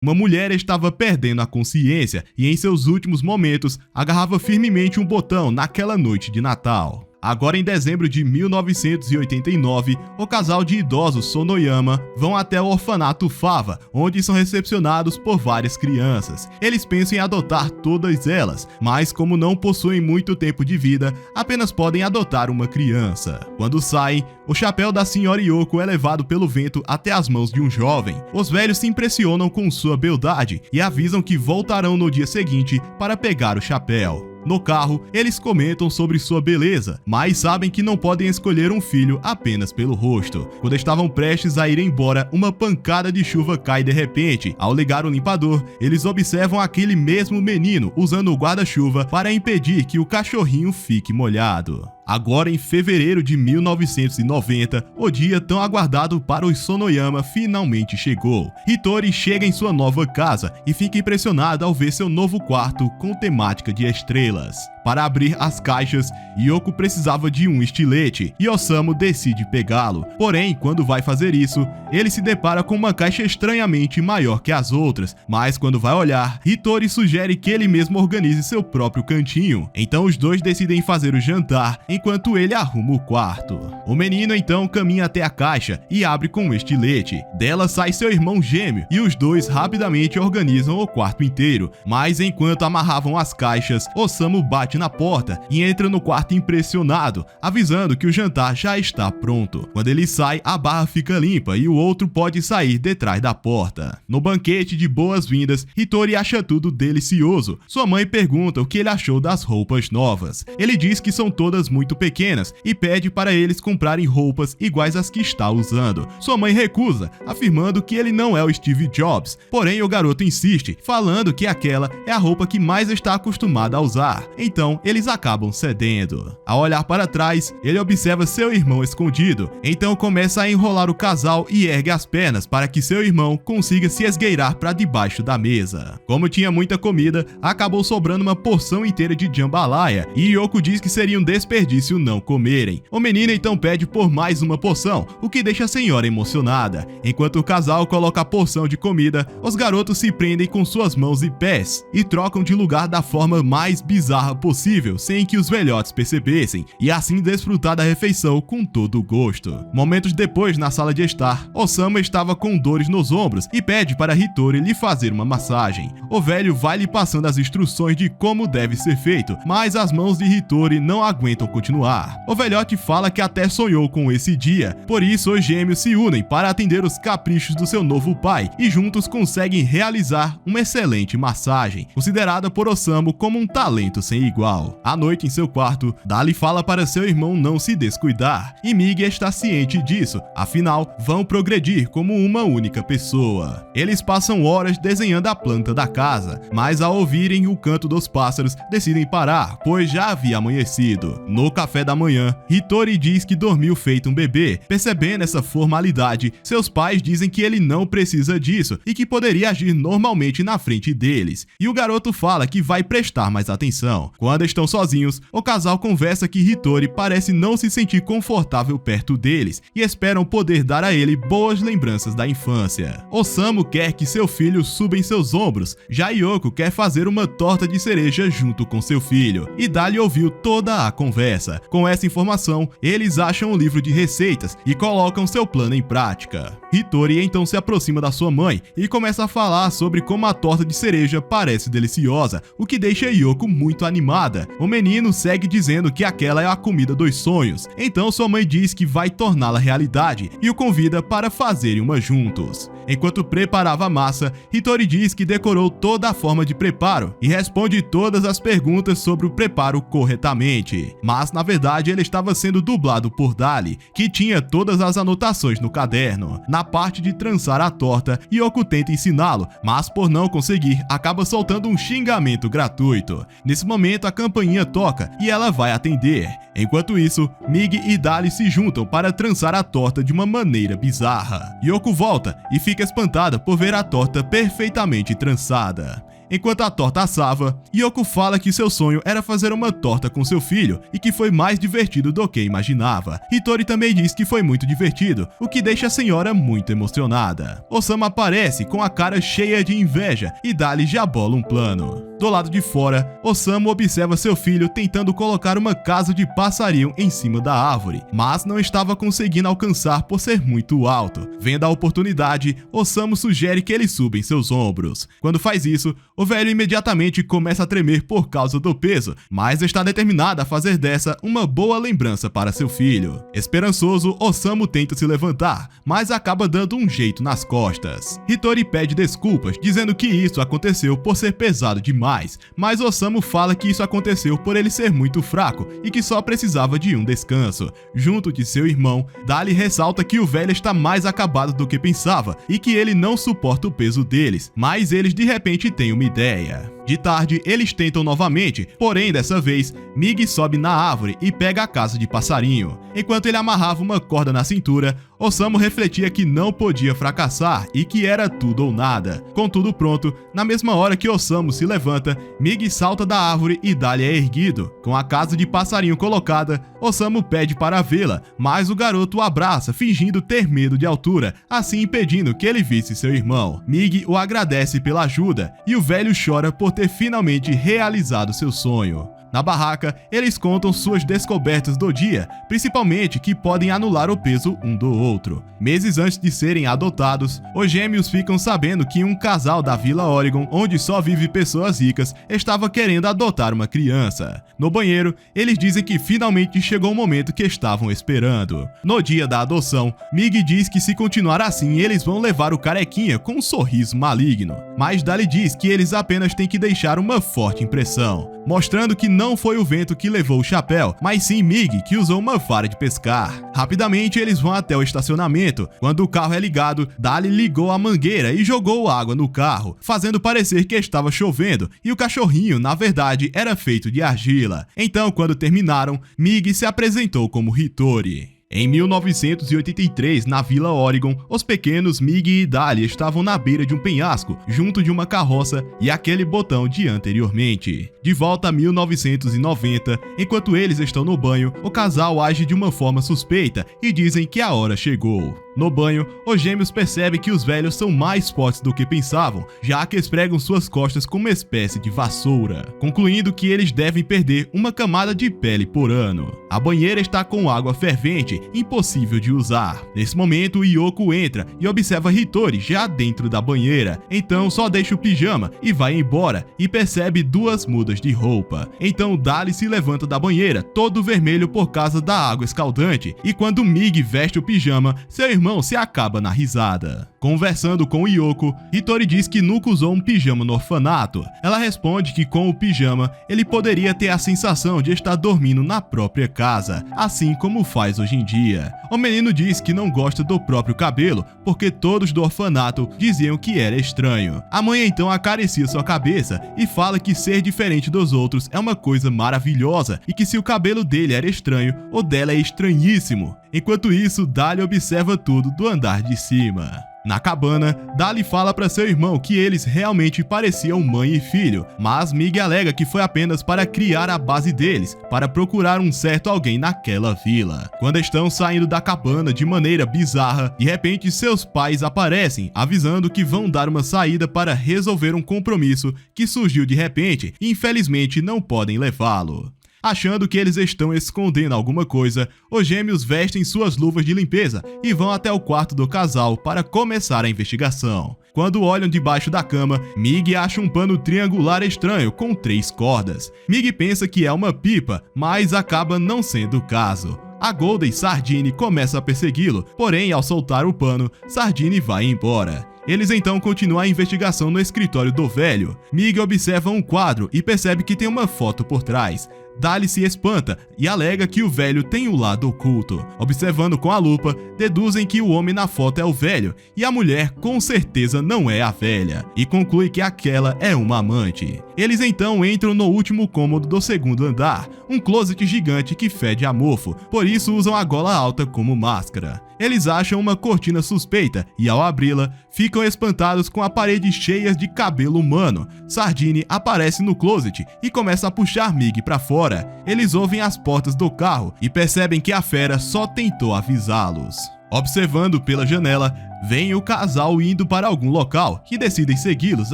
Uma mulher estava perdendo a consciência e em seus últimos momentos agarrava firmemente um botão naquela noite de Natal. Agora em dezembro de 1989, o casal de idosos Sonoyama vão até o orfanato Fava, onde são recepcionados por várias crianças. Eles pensam em adotar todas elas, mas como não possuem muito tempo de vida, apenas podem adotar uma criança. Quando saem, o chapéu da senhora Yoko é levado pelo vento até as mãos de um jovem. Os velhos se impressionam com sua beldade e avisam que voltarão no dia seguinte para pegar o chapéu. No carro, eles comentam sobre sua beleza, mas sabem que não podem escolher um filho apenas pelo rosto. Quando estavam prestes a ir embora, uma pancada de chuva cai de repente. Ao ligar o limpador, eles observam aquele mesmo menino usando o guarda-chuva para impedir que o cachorrinho fique molhado. Agora em fevereiro de 1990, o dia tão aguardado para os Sonoyama finalmente chegou. Hitori chega em sua nova casa e fica impressionada ao ver seu novo quarto com temática de estrelas. Para abrir as caixas, Yoko precisava de um estilete e Osamu decide pegá-lo. Porém, quando vai fazer isso, ele se depara com uma caixa estranhamente maior que as outras, mas quando vai olhar, Hitori sugere que ele mesmo organize seu próprio cantinho. Então os dois decidem fazer o jantar, enquanto ele arruma o quarto. O menino então caminha até a caixa e abre com um estilete. Dela sai seu irmão gêmeo e os dois rapidamente organizam o quarto inteiro, mas enquanto amarravam as caixas, Osamu bate na porta e entra no quarto impressionado, avisando que o jantar já está pronto. Quando ele sai, a barra fica limpa e o outro pode sair detrás da porta. No banquete de boas-vindas, Hitori acha tudo delicioso. Sua mãe pergunta o que ele achou das roupas novas. Ele diz que são todas muito pequenas e pede para eles comprarem roupas iguais às que está usando. Sua mãe recusa, afirmando que ele não é o Steve Jobs. Porém, o garoto insiste, falando que aquela é a roupa que mais está acostumada a usar. Então, eles acabam cedendo. Ao olhar para trás, ele observa seu irmão escondido. Então começa a enrolar o casal e ergue as pernas para que seu irmão consiga se esgueirar para debaixo da mesa. Como tinha muita comida, acabou sobrando uma porção inteira de jambalaya e Yoko diz que seria um desperdício não comerem. O menino então pede por mais uma porção, o que deixa a senhora emocionada. Enquanto o casal coloca a porção de comida, os garotos se prendem com suas mãos e pés e trocam de lugar da forma mais bizarra possível, sem que os velhotes percebessem, e assim desfrutar da refeição com todo o gosto. Momentos depois, na sala de estar, Osamu estava com dores nos ombros e pede para Hitori lhe fazer uma massagem. O velho vai lhe passando as instruções de como deve ser feito, mas as mãos de Hitori não aguentam continuar. O velhote fala que até sonhou com esse dia, por isso os gêmeos se unem para atender os caprichos do seu novo pai e juntos conseguem realizar uma excelente massagem, considerada por Osamu como um talento sem igual. À noite em seu quarto, Dali fala para seu irmão não se descuidar, e Migi está ciente disso, afinal, vão progredir como uma única pessoa. Eles passam horas desenhando a planta da casa, mas ao ouvirem o canto dos pássaros, decidem parar, pois já havia amanhecido. No café da manhã, Hitori diz que dormiu feito um bebê. Percebendo essa formalidade, seus pais dizem que ele não precisa disso e que poderia agir normalmente na frente deles, e o garoto fala que vai prestar mais atenção. Quando estão sozinhos, o casal conversa que Hitori parece não se sentir confortável perto deles e esperam poder dar a ele boas lembranças da infância. Osamu quer que seu filho suba em seus ombros, já Yoko quer fazer uma torta de cereja junto com seu filho, e Dali ouviu toda a conversa. Com essa informação, eles acham um livro de receitas e colocam seu plano em prática. Hitori então se aproxima da sua mãe e começa a falar sobre como a torta de cereja parece deliciosa, o que deixa Yoko muito animada. O menino segue dizendo que aquela é a comida dos sonhos, então sua mãe diz que vai torná-la realidade e o convida para fazerem uma juntos. Enquanto preparava a massa, Hitori diz que decorou toda a forma de preparo e responde todas as perguntas sobre o preparo corretamente. Mas na verdade ele estava sendo dublado por Dali, que tinha todas as anotações no caderno. Na parte de trançar a torta, Yoko tenta ensiná-lo, mas por não conseguir, acaba soltando um xingamento gratuito. Nesse momento a campainha toca e ela vai atender. Enquanto isso, Migi e Dali se juntam para trançar a torta de uma maneira bizarra. Yoko volta e fica espantada por ver a torta perfeitamente trançada. Enquanto a torta assava, Yoko fala que seu sonho era fazer uma torta com seu filho e que foi mais divertido do que imaginava. Hitori também diz que foi muito divertido, o que deixa a senhora muito emocionada. Osamu aparece com a cara cheia de inveja e Dali já bola um plano. Do lado de fora, Osamu observa seu filho tentando colocar uma casa de passarinho em cima da árvore, mas não estava conseguindo alcançar por ser muito alto. Vendo a oportunidade, Osamu sugere que ele suba em seus ombros. Quando faz isso, o velho imediatamente começa a tremer por causa do peso, mas está determinado a fazer dessa uma boa lembrança para seu filho. Esperançoso, Osamu tenta se levantar, mas acaba dando um jeito nas costas. Hitori pede desculpas, dizendo que isso aconteceu por ser pesado demais, mas Osamu fala que isso aconteceu por ele ser muito fraco e que só precisava de um descanso. Junto de seu irmão, Dali ressalta que o velho está mais acabado do que pensava e que ele não suporta o peso deles, mas eles de repente têm uma ideia. De tarde, eles tentam novamente, porém dessa vez, Migi sobe na árvore e pega a casa de passarinho. Enquanto ele amarrava uma corda na cintura, Osamu refletia que não podia fracassar e que era tudo ou nada. Com tudo pronto, na mesma hora que Osamu se levanta, Migi salta da árvore e Dali é erguido. Com a casa de passarinho colocada, Osamu pede para vê-la, mas o garoto o abraça, fingindo ter medo de altura, assim impedindo que ele visse seu irmão. Migi o agradece pela ajuda e o velho chora por ter finalmente realizado seu sonho. Na barraca, eles contam suas descobertas do dia, principalmente que podem anular o peso um do outro. Meses antes de serem adotados, os gêmeos ficam sabendo que um casal da Vila Oregon, onde só vive pessoas ricas, estava querendo adotar uma criança. No banheiro, eles dizem que finalmente chegou o momento que estavam esperando. No dia da adoção, Migi diz que se continuar assim, eles vão levar o carequinha com um sorriso maligno. Mas Dali diz que eles apenas têm que deixar uma forte impressão, mostrando que não foi o vento que levou o chapéu, mas sim Migi, que usou uma vara de pescar. Rapidamente eles vão até o estacionamento. Quando o carro é ligado, Dali ligou a mangueira e jogou água no carro, fazendo parecer que estava chovendo, e o cachorrinho, na verdade, era feito de argila. Então, quando terminaram, Migi se apresentou como Hitori. Em 1983, na Vila Oregon, os pequenos Migi e Dali estavam na beira de um penhasco, junto de uma carroça e aquele botão de anteriormente. De volta a 1990, enquanto eles estão no banho, o casal age de uma forma suspeita e dizem que a hora chegou. No banho, os gêmeos percebem que os velhos são mais fortes do que pensavam, já que esfregam suas costas com uma espécie de vassoura, concluindo que eles devem perder uma camada de pele por ano. A banheira está com água fervente, impossível de usar. Nesse momento, Yoko entra e observa Hitori já dentro da banheira, então só deixa o pijama e vai embora e percebe duas mudas de roupa. Então Dali se levanta da banheira, todo vermelho por causa da água escaldante, e quando Migi veste o pijama, seu irmão se acaba na risada. Conversando com Yoko, Hitori diz que nunca usou um pijama no orfanato. Ela responde que com o pijama, ele poderia ter a sensação de estar dormindo na própria casa, assim como faz hoje em dia. O menino diz que não gosta do próprio cabelo, porque todos do orfanato diziam que era estranho. A mãe então acaricia sua cabeça e fala que ser diferente dos outros é uma coisa maravilhosa e que se o cabelo dele era estranho, o dela é estranhíssimo. Enquanto isso, Dali observa tudo do andar de cima. Na cabana, Dali fala para seu irmão que eles realmente pareciam mãe e filho, mas Migi alega que foi apenas para criar a base deles, para procurar um certo alguém naquela vila. Quando estão saindo da cabana de maneira bizarra, de repente seus pais aparecem, avisando que vão dar uma saída para resolver um compromisso que surgiu de repente e infelizmente não podem levá-lo. Achando que eles estão escondendo alguma coisa, os gêmeos vestem suas luvas de limpeza e vão até o quarto do casal para começar a investigação. Quando olham debaixo da cama, Migi acha um pano triangular estranho com 3 cordas. Migi pensa que é uma pipa, mas acaba não sendo o caso. A Golden Sardine começa a persegui-lo, porém ao soltar o pano, Sardine vai embora. Eles então continuam a investigação no escritório do velho. Migi observa um quadro e percebe que tem uma foto por trás. Dali se espanta e alega que o velho tem um lado oculto. Observando com a lupa, deduzem que o homem na foto é o velho e a mulher com certeza não é a velha, e conclui que aquela é uma amante. Eles então entram no último cômodo do segundo andar, um closet gigante que fede a mofo, por isso usam a gola alta como máscara. Eles acham uma cortina suspeita e ao abri-la, ficam ficam espantados com a parede cheia de cabelo humano. Sardine aparece no closet e começa a puxar Mig pra fora. Eles ouvem as portas do carro e percebem que a fera só tentou avisá-los. Observando pela janela, vem o casal indo para algum local e decidem segui-los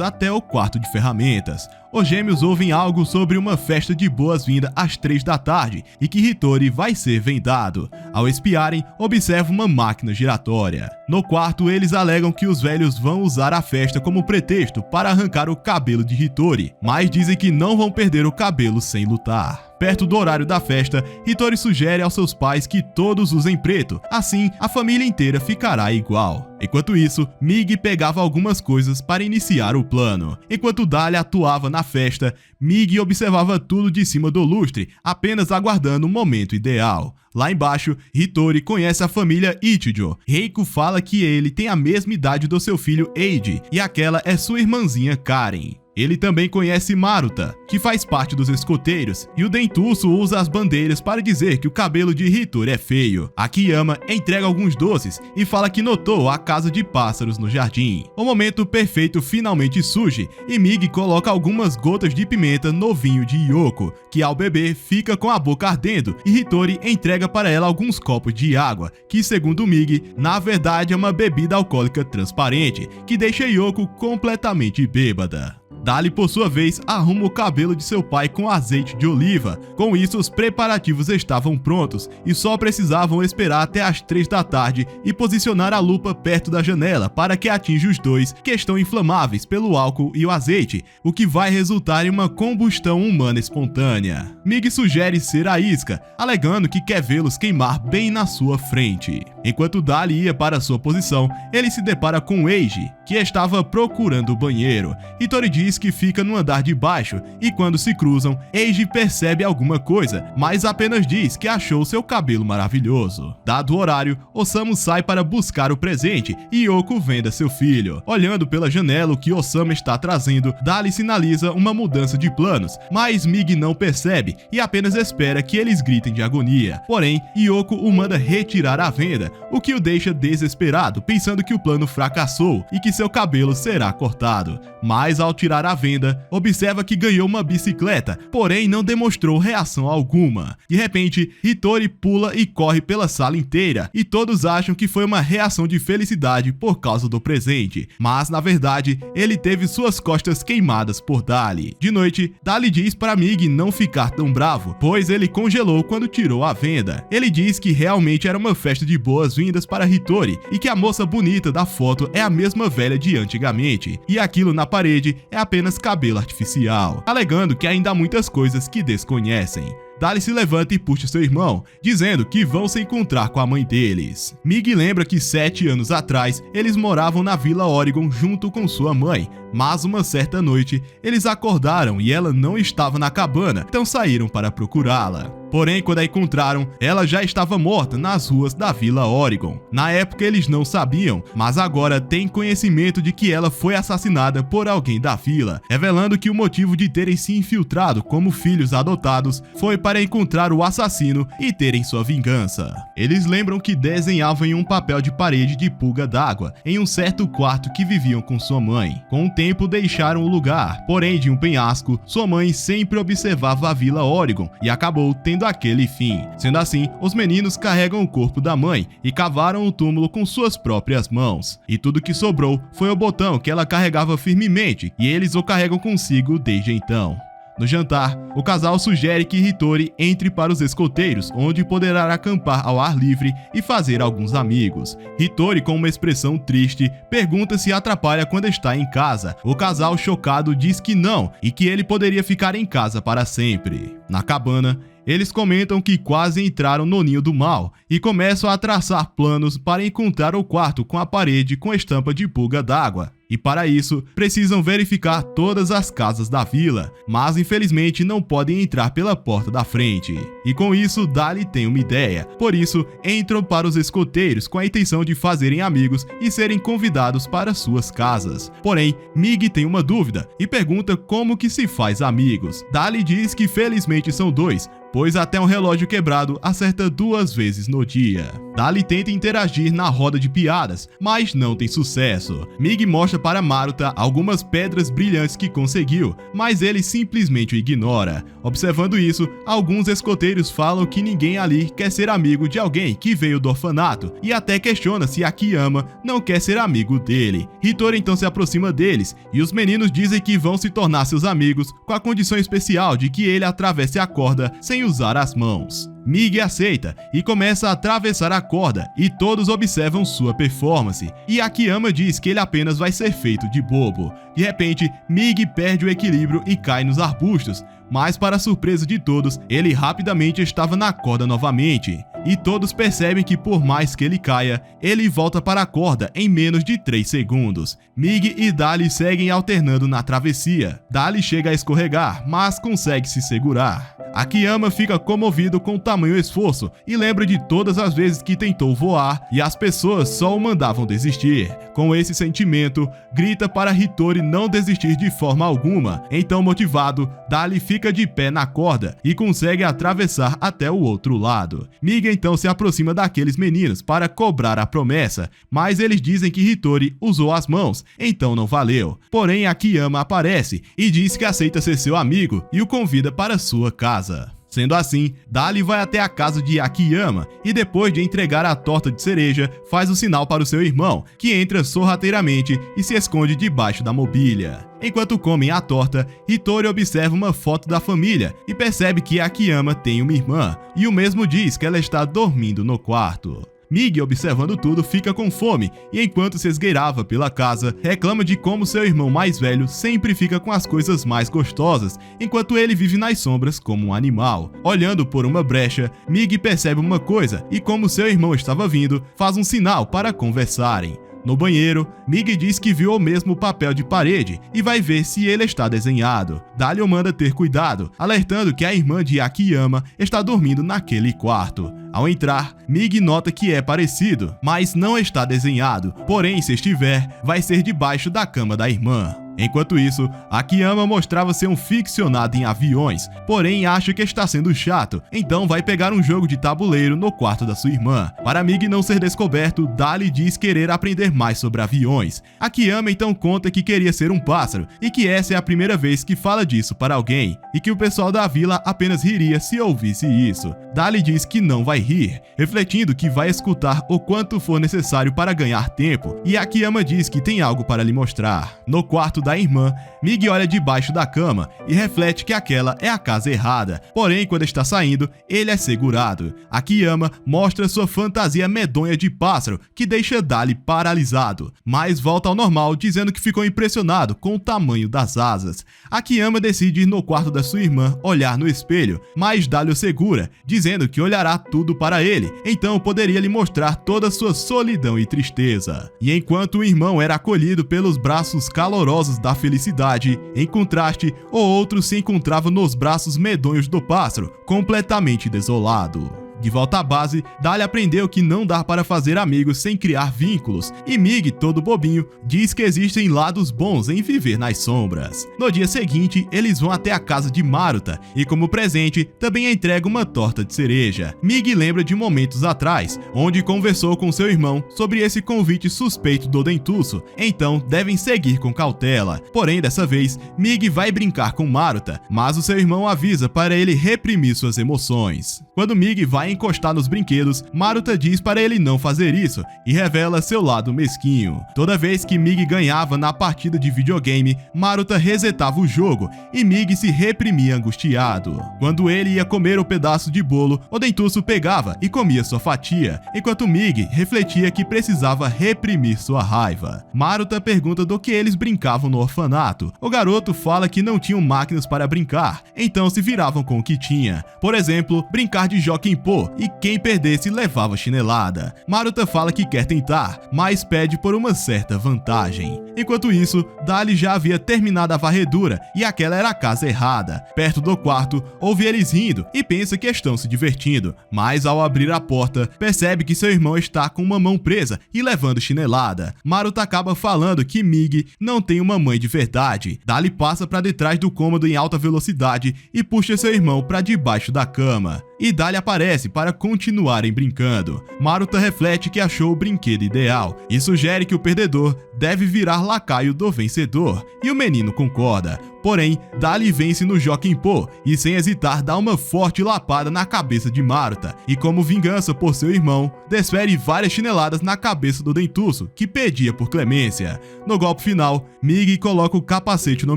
até o quarto de ferramentas. Os gêmeos ouvem algo sobre uma festa de boas-vindas às 3 da tarde e que Hitori vai ser vendado. Ao espiarem, observam uma máquina giratória. No quarto, eles alegam que os velhos vão usar a festa como pretexto para arrancar o cabelo de Hitori, mas dizem que não vão perder o cabelo sem lutar. Perto do horário da festa, Hitori sugere aos seus pais que todos usem preto, assim a família inteira ficará igual. Enquanto isso, Mig pegava algumas coisas para iniciar o plano. Enquanto Dali atuava na festa, Mig observava tudo de cima do lustre, apenas aguardando o momento ideal. Lá embaixo, Hitori conhece a família Ichijo. Reiko fala que ele tem a mesma idade do seu filho Eiji, e aquela é sua irmãzinha Karen. Ele também conhece Maruta, que faz parte dos escoteiros, e o Dentuço usa as bandeiras para dizer que o cabelo de Hitori é feio. Akiyama entrega alguns doces e fala que notou a casa de pássaros no jardim. O momento perfeito finalmente surge, e Mig coloca algumas gotas de pimenta no vinho de Yoko, que ao beber fica com a boca ardendo, e Hitori entrega para ela alguns copos de água, que segundo Mig, na verdade é uma bebida alcoólica transparente, que deixa Yoko completamente bêbada. Dali, por sua vez, arruma o cabelo de seu pai com azeite de oliva. Com isso, os preparativos estavam prontos e só precisavam esperar até as 3 da tarde e posicionar a lupa perto da janela para que atinja os dois que estão inflamáveis pelo álcool e o azeite, o que vai resultar em uma combustão humana espontânea. Mig sugere ser a isca, alegando que quer vê-los queimar bem na sua frente. Enquanto Dali ia para sua posição, ele se depara com Eiji, que estava procurando o banheiro. Hitori diz que fica no andar de baixo e quando se cruzam, Eiji percebe alguma coisa, mas apenas diz que achou seu cabelo maravilhoso. Dado o horário, Osamu sai para buscar o presente e Yoko venda seu filho. Olhando pela janela o que Osamu está trazendo, Dali sinaliza uma mudança de planos, mas Mig não percebe e apenas espera que eles gritem de agonia. Porém, Yoko o manda retirar a venda, o que o deixa desesperado, pensando que o plano fracassou e que seu cabelo será cortado. Mas ao tirar a venda, observa que ganhou uma bicicleta, porém não demonstrou reação alguma. De repente, Hitori pula e corre pela sala inteira, e todos acham que foi uma reação de felicidade por causa do presente, mas na verdade, ele teve suas costas queimadas por Dali. De noite, Dali diz para Mig não ficar tão bravo, pois ele congelou quando tirou a venda. Ele diz que realmente era uma festa de boas-vindas para Hitori, e que a moça bonita da foto é a mesma velha de antigamente, e aquilo na parede é apenas cabelo artificial, alegando que ainda há muitas coisas que desconhecem. Dali se levanta e puxa seu irmão, dizendo que vão se encontrar com a mãe deles. Mig lembra que 7 anos atrás eles moravam na Vila Oregon junto com sua mãe, mas uma certa noite eles acordaram e ela não estava na cabana, então saíram para procurá-la. Porém, quando a encontraram, ela já estava morta nas ruas da Vila Oregon. Na época eles não sabiam, mas agora têm conhecimento de que ela foi assassinada por alguém da vila, revelando que o motivo de terem se infiltrado como filhos adotados foi para encontrar o assassino e terem sua vingança. Eles lembram que desenhavam em um papel de parede de pulga d'água em um certo quarto que viviam com sua mãe. Com o tempo deixaram o lugar, porém de um penhasco, sua mãe sempre observava a Vila Oregon e acabou tendo aquele fim. Sendo assim, os meninos carregam o corpo da mãe e cavaram o túmulo com suas próprias mãos. E tudo que sobrou foi o botão que ela carregava firmemente e eles o carregam consigo desde então. No jantar, o casal sugere que Hitori entre para os escoteiros, onde poderá acampar ao ar livre e fazer alguns amigos. Hitori, com uma expressão triste, pergunta se atrapalha quando está em casa. O casal, chocado, diz que não e que ele poderia ficar em casa para sempre. Na cabana, eles comentam que quase entraram no ninho do mal e começam a traçar planos para encontrar o quarto com a parede com estampa de pulga d'água. E para isso, precisam verificar todas as casas da vila, mas infelizmente não podem entrar pela porta da frente. E com isso, Dali tem uma ideia. Por isso, entram para os escoteiros com a intenção de fazerem amigos e serem convidados para suas casas. Porém, Mig tem uma dúvida e pergunta como que se faz amigos. Dali diz que felizmente são dois, pois até um relógio quebrado acerta 2 vezes no dia. Dali tenta interagir na roda de piadas, mas não tem sucesso. Mig mostra para Maruta algumas pedras brilhantes que conseguiu, mas ele simplesmente o ignora. Observando isso, alguns escoteiros falam que ninguém ali quer ser amigo de alguém que veio do orfanato, e até questiona se Akiyama não quer ser amigo dele. Hitori então se aproxima deles, e os meninos dizem que vão se tornar seus amigos com a condição especial de que ele atravesse a corda sem usar as mãos. Mig aceita e começa a atravessar a corda, e todos observam sua performance, e Akiyama diz que ele apenas vai ser feito de bobo. De repente, Mig perde o equilíbrio e cai nos arbustos, mas para surpresa de todos, ele rapidamente estava na corda novamente. E todos percebem que por mais que ele caia, ele volta para a corda em menos de 3 segundos. Mig e Dali seguem alternando na travessia. Dali chega a escorregar, mas consegue se segurar. Akiyama fica comovido com o tamanho esforço e lembra de todas as vezes que tentou voar e as pessoas só o mandavam desistir. Com esse sentimento, grita para Hitori não desistir de forma alguma. Então, motivado, Dali fica de pé na corda e consegue atravessar até o outro lado. Mig então se aproxima daqueles meninos para cobrar a promessa, mas eles dizem que Hitori usou as mãos, então não valeu. Porém, Akiyama aparece e diz que aceita ser seu amigo e o convida para sua casa. Sendo assim, Dali vai até a casa de Akiyama e depois de entregar a torta de cereja, faz o sinal para o seu irmão, que entra sorrateiramente e se esconde debaixo da mobília. Enquanto comem a torta, Hitori observa uma foto da família e percebe que Akiyama tem uma irmã, e o mesmo diz que ela está dormindo no quarto. Mig, observando tudo, fica com fome e, enquanto se esgueirava pela casa, reclama de como seu irmão mais velho sempre fica com as coisas mais gostosas, enquanto ele vive nas sombras como um animal. Olhando por uma brecha, Mig percebe uma coisa e, como seu irmão estava vindo, faz um sinal para conversarem. No banheiro, Mig diz que viu o mesmo papel de parede e vai ver se ele está desenhado. Dali o manda ter cuidado, alertando que a irmã de Akiyama está dormindo naquele quarto. Ao entrar, Mig nota que é parecido, mas não está desenhado, porém, se estiver, vai ser debaixo da cama da irmã. Enquanto isso, Akiyama mostrava ser um ficcionado em aviões, porém acha que está sendo chato, então vai pegar um jogo de tabuleiro no quarto da sua irmã. Para Mig não ser descoberto, Dali diz querer aprender mais sobre aviões. Akiyama então conta que queria ser um pássaro e que essa é a primeira vez que fala disso para alguém, e que o pessoal da vila apenas riria se ouvisse isso. Dali diz que não vai rir, refletindo que vai escutar o quanto for necessário para ganhar tempo, e Akiyama diz que tem algo para lhe mostrar. No quarto da irmã, Mig olha debaixo da cama e reflete que aquela é a casa errada. Porém, quando está saindo, ele é segurado. Akiyama mostra sua fantasia medonha de pássaro, que deixa Dali paralisado, mas volta ao normal, dizendo que ficou impressionado com o tamanho das asas. Akiyama decide ir no quarto da sua irmã olhar no espelho, mas Dali o segura, dizendo que olhará tudo para ele, então poderia lhe mostrar toda sua solidão e tristeza. E enquanto o irmão era acolhido pelos braços calorosos da felicidade, em contraste, o outro se encontrava nos braços medonhos do pássaro, completamente desolado. De volta à base, Dali aprendeu que não dá para fazer amigos sem criar vínculos, e Mig, todo bobinho, diz que existem lados bons em viver nas sombras. No dia seguinte, eles vão até a casa de Maruta, e como presente, também entrega uma torta de cereja. Mig lembra de momentos atrás, onde conversou com seu irmão sobre esse convite suspeito do dentuço, então devem seguir com cautela. Porém, dessa vez, Mig vai brincar com Maruta, mas o seu irmão avisa para ele reprimir suas emoções. Quando Mig vai encostar nos brinquedos, Maruta diz para ele não fazer isso e revela seu lado mesquinho. Toda vez que Mig ganhava na partida de videogame, Maruta resetava o jogo e Mig se reprimia angustiado. Quando ele ia comer o pedaço de bolo, o dentuço pegava e comia sua fatia, enquanto Mig refletia que precisava reprimir sua raiva. Maruta pergunta do que eles brincavam no orfanato. O garoto fala que não tinham máquinas para brincar, então se viravam com o que tinha. Por exemplo, brincar de Jockey Pô, e quem perdesse levava chinelada. Maruta fala que quer tentar, mas pede por uma certa vantagem. Enquanto isso, Dali já havia terminado a varredura e aquela era a casa errada. Perto do quarto, ouve eles rindo e pensa que estão se divertindo, mas ao abrir a porta, percebe que seu irmão está com uma mão presa e levando chinelada. Maruta acaba falando que Mig não tem uma mãe de verdade. Dali passa para detrás do cômodo em alta velocidade e puxa seu irmão para debaixo da cama. E Dali aparece para continuarem brincando. Maruta reflete que achou o brinquedo ideal e sugere que o perdedor deve virar lacaio do vencedor, e o menino concorda. Porém, Dali vence no Jokenpô e sem hesitar dá uma forte lapada na cabeça de Maruta, e como vingança por seu irmão, desfere várias chineladas na cabeça do dentuço, que pedia por clemência. No golpe final, Mig coloca o capacete no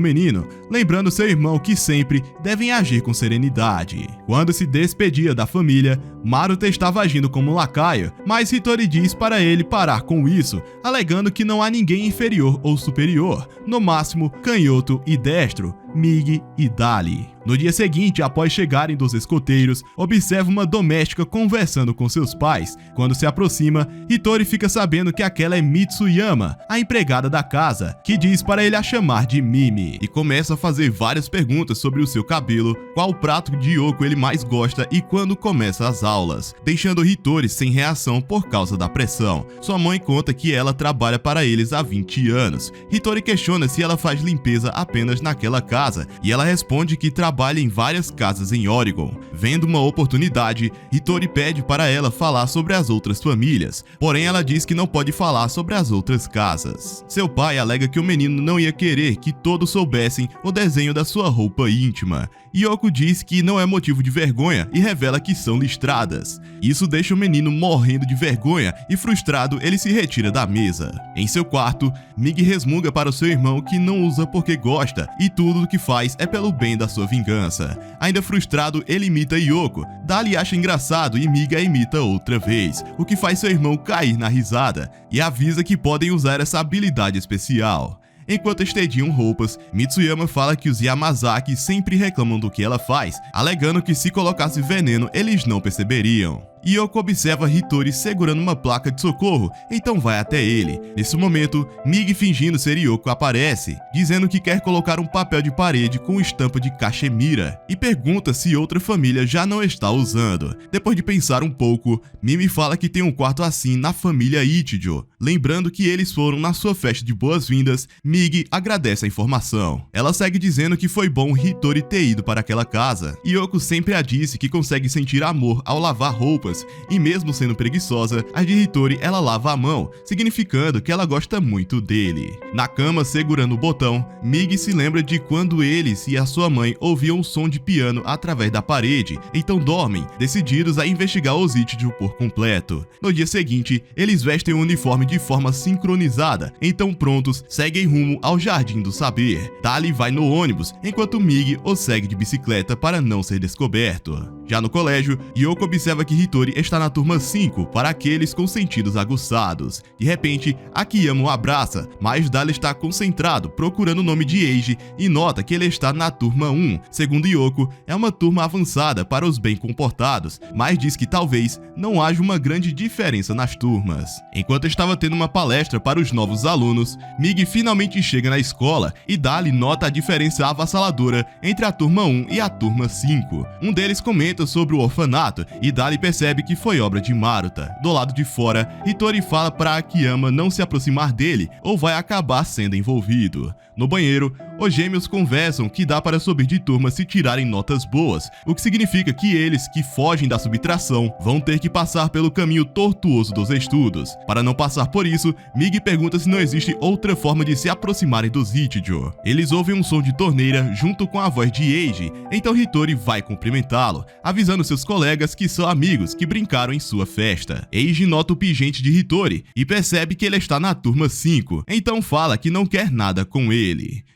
menino, lembrando seu irmão que sempre devem agir com serenidade. Quando se despedia da família, Maruta estava agindo como um lacaio, mas Hitori diz para ele parar com isso, alegando que não há ninguém inferior ou superior, no máximo canhoto e destro, Mig e Dali. No dia seguinte, após chegarem dos escoteiros, observa uma doméstica conversando com seus pais. Quando se aproxima, Hitori fica sabendo que aquela é Mitsuyama, a empregada da casa, que diz para ele a chamar de Mimi, e começa a fazer várias perguntas sobre o seu cabelo, qual prato de Yoko ele mais gosta e quando começa as aulas, deixando Hitori sem reação por causa da pressão. Sua mãe conta que ela trabalha para eles há 20 anos. Hitori questiona se ela faz limpeza apenas naquela casa, e ela responde que trabalha em várias casas em Oregon. Vendo uma oportunidade, Hitori pede para ela falar sobre as outras famílias, porém ela diz que não pode falar sobre as outras casas. Seu pai alega que o menino não ia querer que todos soubessem o desenho da sua roupa íntima. Yoko diz que não é motivo de vergonha e revela que são listradas. Isso deixa o menino morrendo de vergonha e frustrado ele se retira da mesa. Em seu quarto, Mig resmunga para o seu irmão que não usa porque gosta e tudo o que faz é pelo bem da sua vingança. Ainda frustrado, ele imita Yoko. Dali acha engraçado e Mig a imita outra vez, o que faz seu irmão cair na risada e avisa que podem usar essa habilidade especial. Enquanto estediam roupas, Mitsuyama fala que os Yamazaki sempre reclamam do que ela faz, alegando que se colocasse veneno eles não perceberiam. Yoko observa Hitori segurando uma placa de socorro, então vai até ele. Nesse momento, Mig, fingindo ser Yoko, aparece, dizendo que quer colocar um papel de parede com estampa de cachemira, e pergunta se outra família já não está usando. Depois de pensar um pouco, Mimi fala que tem um quarto assim na família Ichijo. Lembrando que eles foram na sua festa de boas-vindas, Mig agradece a informação. Ela segue dizendo que foi bom Hitori ter ido para aquela casa. Yoko sempre a disse que consegue sentir amor ao lavar roupas, e mesmo sendo preguiçosa, a de Hitori ela lava a mão, significando que ela gosta muito dele. Na cama, segurando o botão, Mig se lembra de quando eles e a sua mãe ouviam um som de piano através da parede, então dormem, decididos a investigar os Ichijo por completo. No dia seguinte, eles vestem o uniforme de forma sincronizada, então prontos, seguem rumo ao Jardim do Saber. Dali vai no ônibus, enquanto Mig o segue de bicicleta para não ser descoberto. Já no colégio, Yoko observa que Hitori está na turma 5 para aqueles com sentidos aguçados. De repente, Akiyama o abraça, mas Dali está concentrado procurando o nome de Eiji e nota que ele está na turma 1. Segundo Yoko, é uma turma avançada para os bem comportados, mas diz que talvez não haja uma grande diferença nas turmas. Enquanto estava tendo uma palestra para os novos alunos, Mig finalmente chega na escola e Dali nota a diferença avassaladora entre a turma 1 e a turma 5. Um deles comenta sobre o orfanato e Dali percebe que foi obra de Maruta. Do lado de fora, Hitori fala para Akiyama não se aproximar dele ou vai acabar sendo envolvido. No banheiro, os gêmeos conversam que dá para subir de turma se tirarem notas boas, o que significa que eles que fogem da subtração vão ter que passar pelo caminho tortuoso dos estudos. Para não passar por isso, Mig pergunta se não existe outra forma de se aproximarem dos Ichijo. Eles ouvem um som de torneira junto com a voz de Eiji, então Hitori vai cumprimentá-lo, avisando seus colegas que são amigos que brincaram em sua festa. Eiji nota o pingente de Hitori e percebe que ele está na turma 5, então fala que não quer nada com ele.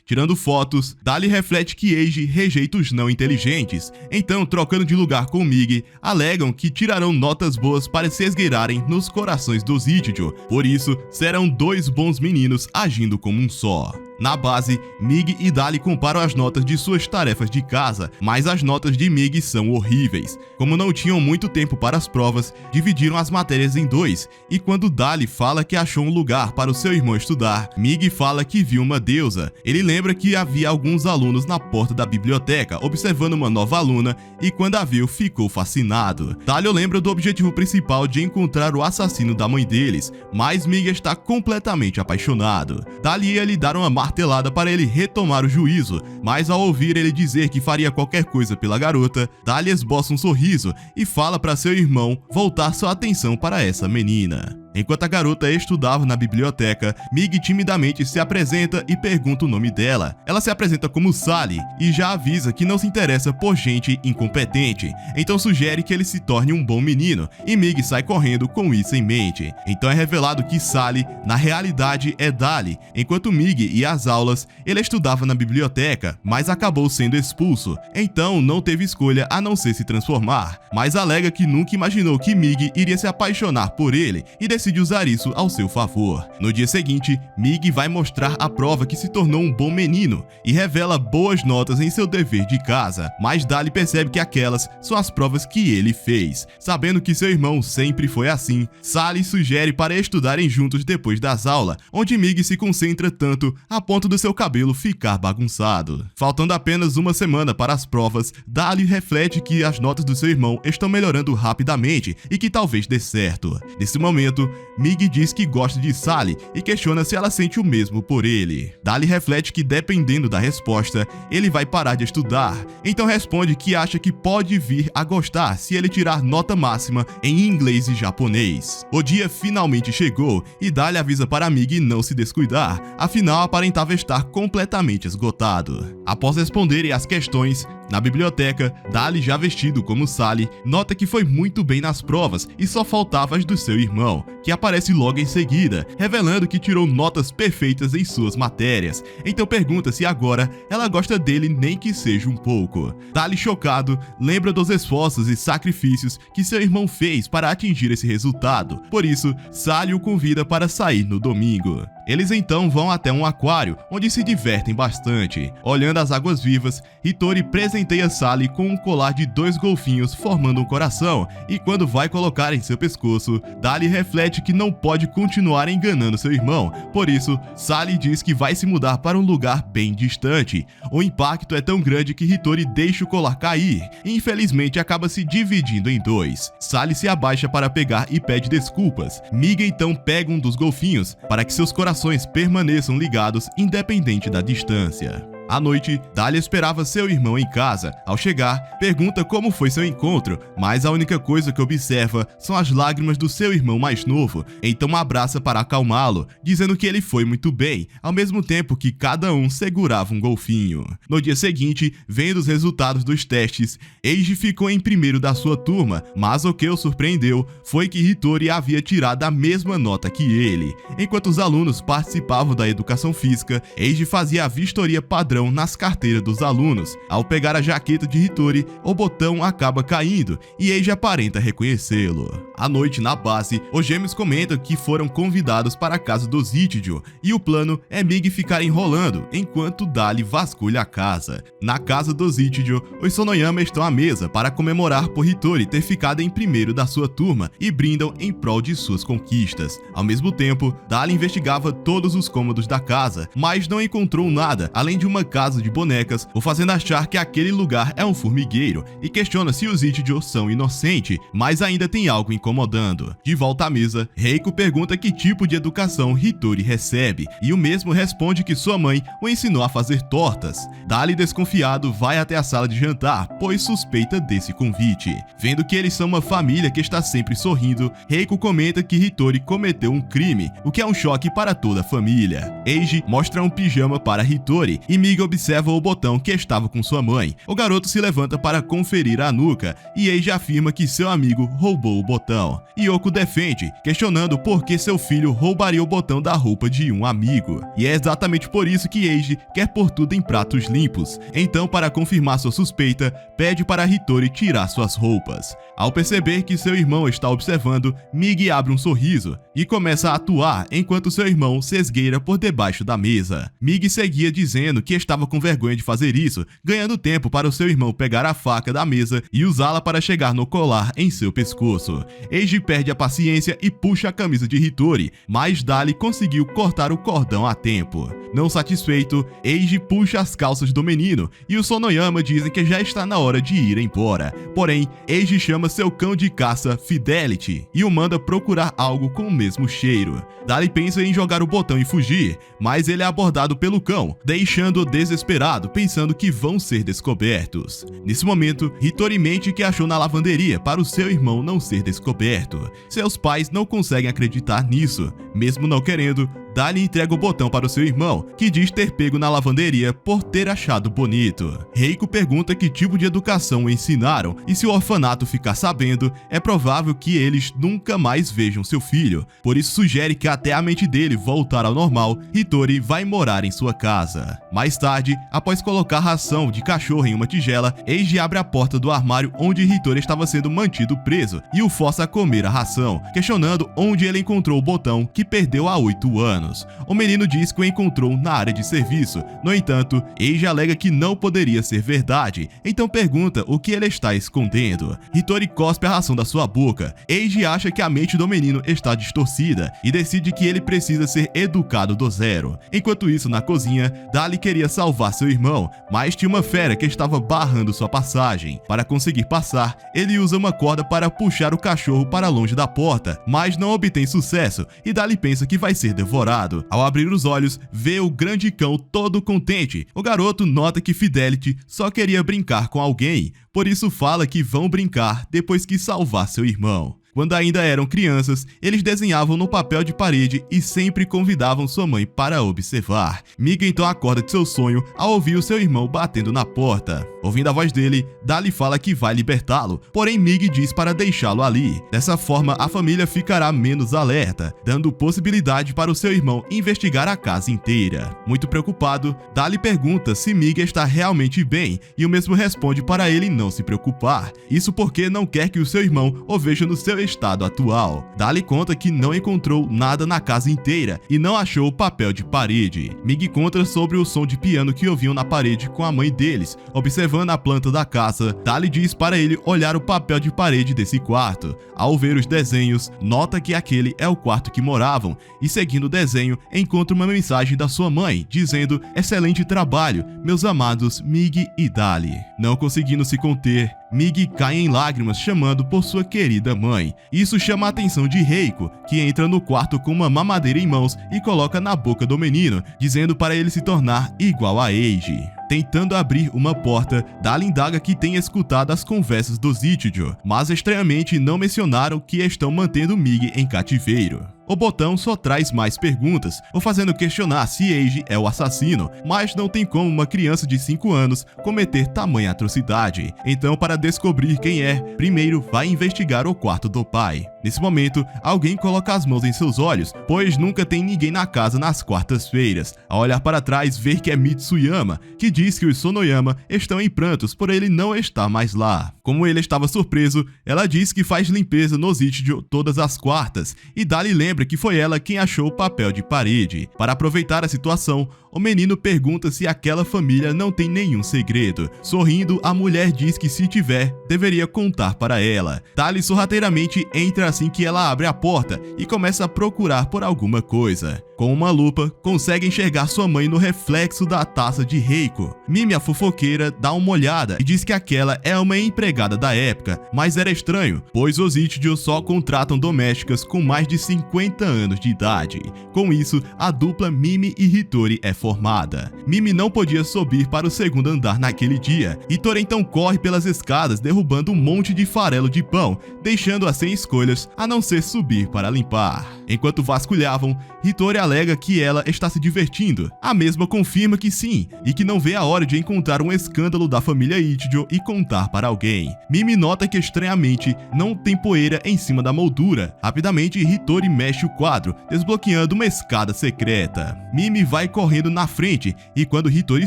Tirando fotos, Dali reflete que Eiji rejeita os não inteligentes, então, trocando de lugar com Mig, alegam que tirarão notas boas para se esgueirarem nos corações dos Ichijo, por isso, serão dois bons meninos agindo como um só. Na base, Mig e Dali comparam as notas de suas tarefas de casa, mas as notas de Mig são horríveis. Como não tinham muito tempo para as provas, dividiram as matérias em dois, e quando Dali fala que achou um lugar para o seu irmão estudar, Mig fala que viu uma deusa. Ele lembra que havia alguns alunos na porta da biblioteca observando uma nova aluna, e quando a viu, ficou fascinado. Dali lembra do objetivo principal de encontrar o assassino da mãe deles, mas Mig está completamente apaixonado. Dali ia lhe dar uma martelada para ele retomar o juízo, mas ao ouvir ele dizer que faria qualquer coisa pela garota, Dali esboça um sorriso e fala para seu irmão voltar sua atenção para essa menina. Enquanto a garota estudava na biblioteca, Mig timidamente se apresenta e pergunta o nome dela. Ela se apresenta como Sally e já avisa que não se interessa por gente incompetente, então sugere que ele se torne um bom menino, e Mig sai correndo com isso em mente. Então é revelado que Sally, na realidade, é Dali. Enquanto Mig ia às aulas, ele estudava na biblioteca, mas acabou sendo expulso, então não teve escolha a não ser se transformar, mas alega que nunca imaginou que Mig iria se apaixonar por ele e decide usar isso ao seu favor. No dia seguinte, Mig vai mostrar a prova que se tornou um bom menino e revela boas notas em seu dever de casa, mas Dali percebe que aquelas são as provas que ele fez. Sabendo que seu irmão sempre foi assim, Sally sugere para estudarem juntos depois das aulas, onde Mig se concentra tanto a ponto do seu cabelo ficar bagunçado. Faltando apenas uma semana para as provas, Dali reflete que as notas do seu irmão estão melhorando rapidamente e que talvez dê certo. Nesse momento, Mig diz que gosta de Sally e questiona se ela sente o mesmo por ele. Dali reflete que, dependendo da resposta, ele vai parar de estudar. Então responde que acha que pode vir a gostar se ele tirar nota máxima em inglês e japonês. O dia finalmente chegou e Dali avisa para Mig não se descuidar, afinal aparentava estar completamente esgotado. Após responderem as questões, na biblioteca, Dali, já vestido como Sally, nota que foi muito bem nas provas e só faltava as do seu irmão, que aparece logo em seguida, revelando que tirou notas perfeitas em suas matérias. Então pergunta se agora ela gosta dele, nem que seja um pouco. Dali, chocado, lembra dos esforços e sacrifícios que seu irmão fez para atingir esse resultado. Por isso, Sally o convida para sair no domingo. Eles então vão até um aquário, onde se divertem bastante. Olhando as águas vivas, Hitori presenteia Sally com um colar de 2 golfinhos formando um coração, e quando vai colocar em seu pescoço, Dali reflete que não pode continuar enganando seu irmão. Por isso, Sally diz que vai se mudar para um lugar bem distante. O impacto é tão grande que Hitori deixa o colar cair, e infelizmente acaba se dividindo em 2. Sally se abaixa para pegar e pede desculpas. Mig então pega um dos golfinhos para que seus corações permaneçam ligados independente da distância. À noite, Dali esperava seu irmão em casa. Ao chegar, pergunta como foi seu encontro, mas a única coisa que observa são as lágrimas do seu irmão mais novo, então abraça para acalmá-lo, dizendo que ele foi muito bem, ao mesmo tempo que cada um segurava um golfinho. No dia seguinte, vendo os resultados dos testes, Eiji ficou em primeiro da sua turma, mas o que o surpreendeu foi que Hitori havia tirado a mesma nota que ele. Enquanto os alunos participavam da educação física, Eiji fazia a vistoria padrão nas carteiras dos alunos. Ao pegar a jaqueta de Hitori, o botão acaba caindo e Eiji aparenta reconhecê-lo. À noite, na base, os gêmeos comentam que foram convidados para a casa dos Ichijo e o plano é Mig ficar enrolando enquanto Dali vasculha a casa. Na casa dos Ichijo, os Sonoyama estão à mesa para comemorar por Hitori ter ficado em primeiro da sua turma e brindam em prol de suas conquistas. Ao mesmo tempo, Dali investigava todos os cômodos da casa, mas não encontrou nada além de uma casa de bonecas, o fazendo achar que aquele lugar é um formigueiro, e questiona se os Ichijo são inocentes, mas ainda tem algo incomodando. De volta à mesa, Reiko pergunta que tipo de educação Hitori recebe, e o mesmo responde que sua mãe o ensinou a fazer tortas. Dali, desconfiado, vai até a sala de jantar, pois suspeita desse convite. Vendo que eles são uma família que está sempre sorrindo, Reiko comenta que Hitori cometeu um crime, o que é um choque para toda a família. Eiji mostra um pijama para Hitori, e Mig Migi observa o botão que estava com sua mãe. O garoto se levanta para conferir a nuca e Eiji afirma que seu amigo roubou o botão. Yoko defende, questionando por que seu filho roubaria o botão da roupa de um amigo. E é exatamente por isso que Eiji quer pôr tudo em pratos limpos. Então, para confirmar sua suspeita, pede para Hitori tirar suas roupas. Ao perceber que seu irmão está observando, Migi abre um sorriso e começa a atuar enquanto seu irmão se esgueira por debaixo da mesa. Migi seguia dizendo que estava com vergonha de fazer isso, ganhando tempo para o seu irmão pegar a faca da mesa e usá-la para chegar no colar em seu pescoço. Eiji perde a paciência e puxa a camisa de Hitori, mas Dali conseguiu cortar o cordão a tempo. Não satisfeito, Eiji puxa as calças do menino e o Sonoyama dizem que já está na hora de ir embora. Porém, Eiji chama seu cão de caça, Fidelity, e o manda procurar algo com o mesmo cheiro. Dali pensa em jogar o botão e fugir, mas ele é abordado pelo cão, deixando-o desesperado, pensando que vão ser descobertos. Nesse momento, Hitori mente que achou na lavanderia para o seu irmão não ser descoberto. Seus pais não conseguem acreditar nisso. Mesmo não querendo, Dali entrega o botão para o seu irmão, que diz ter pego na lavanderia por ter achado bonito. Reiko pergunta que tipo de educação o ensinaram e se o orfanato ficar sabendo, é provável que eles nunca mais vejam seu filho. Por isso sugere que até a mente dele voltar ao normal, Hitori vai morar em sua casa. Mais tarde, após colocar ração de cachorro em uma tigela, Eiji abre a porta do armário onde Hitori estava sendo mantido preso e o força a comer a ração, questionando onde ele encontrou o botão que perdeu há 8 anos. O menino diz que o encontrou na área de serviço. No entanto, Eiji alega que não poderia ser verdade, então pergunta o que ele está escondendo. Hitori cospe a ração da sua boca. Eiji acha que a mente do menino está distorcida e decide que ele precisa ser educado do zero. Enquanto isso, na cozinha, Dali queria salvar seu irmão, mas tinha uma fera que estava barrando sua passagem. Para conseguir passar, ele usa uma corda para puxar o cachorro para longe da porta, mas não obtém sucesso e Dali pensa que vai ser devorado. Ao abrir os olhos, vê o grande cão todo contente. O garoto nota que Fidelity só queria brincar com alguém, por isso fala que vão brincar depois que salvar seu irmão. Quando ainda eram crianças, eles desenhavam no papel de parede e sempre convidavam sua mãe para observar. Migi então acorda de seu sonho ao ouvir o seu irmão batendo na porta. Ouvindo a voz dele, Dali fala que vai libertá-lo, porém Migi diz para deixá-lo ali. Dessa forma, a família ficará menos alerta, dando possibilidade para o seu irmão investigar a casa inteira. Muito preocupado, Dali pergunta se Migi está realmente bem e o mesmo responde para ele não se preocupar. Isso porque não quer que o seu irmão o veja no seu estado atual. Dali conta que não encontrou nada na casa inteira e não achou o papel de parede. Migi conta sobre o som de piano que ouviam na parede com a mãe deles, observando a planta da casa. Dali diz para ele olhar o papel de parede desse quarto. Ao ver os desenhos, nota que aquele é o quarto que moravam e, seguindo o desenho, encontra uma mensagem da sua mãe, dizendo: "Excelente trabalho, meus amados Migi e Dali." Não conseguindo se conter, Migi cai em lágrimas chamando por sua querida mãe. Isso chama a atenção de Reiko, que entra no quarto com uma mamadeira em mãos e coloca na boca do menino, dizendo para ele se tornar igual a Eiji. Tentando abrir uma porta, Dali indaga que tem escutado as conversas dos Ichijo, mas estranhamente não mencionaram que estão mantendo Migi em cativeiro. O botão só traz mais perguntas, o fazendo questionar se Eiji é o assassino, mas não tem como uma criança de 5 anos cometer tamanha atrocidade. Então, para descobrir quem é, primeiro vai investigar o quarto do pai. Nesse momento, alguém coloca as mãos em seus olhos, pois nunca tem ninguém na casa nas quartas-feiras. Ao olhar para trás, vê que é Mitsuyama, que diz que os Sonoyama estão em prantos por ele não estar mais lá. Como ele estava surpreso, ela diz que faz limpeza nos Ichijo todas as quartas, e Dali lembra que foi ela quem achou o papel de parede. Para aproveitar a situação, o menino pergunta se aquela família não tem nenhum segredo. Sorrindo, a mulher diz que se tiver, deveria contar para ela. Dali sorrateiramente entra assim que ela abre a porta e começa a procurar por alguma coisa. Com uma lupa, consegue enxergar sua mãe no reflexo da taça de Reiko. Mimi, a fofoqueira, dá uma olhada e diz que aquela é uma empregada da época, mas era estranho, pois os Ichijo só contratam domésticas com mais de 50 anos de idade. Com isso, a dupla Mimi e Hitori é formada. Mimi não podia subir para o segundo andar naquele dia. Hitori então corre pelas escadas, derrubando um monte de farelo de pão, deixando-a sem escolhas a não ser subir para limpar. Enquanto vasculhavam, Hitori alega que ela está se divertindo. A mesma confirma que sim, e que não vê a hora de encontrar um escândalo da família Ichijo e contar para alguém. Mimi nota que estranhamente não tem poeira em cima da moldura. Rapidamente, Hitori mexe o quadro, desbloqueando uma escada secreta. Mimi vai correndo na frente e quando Hitori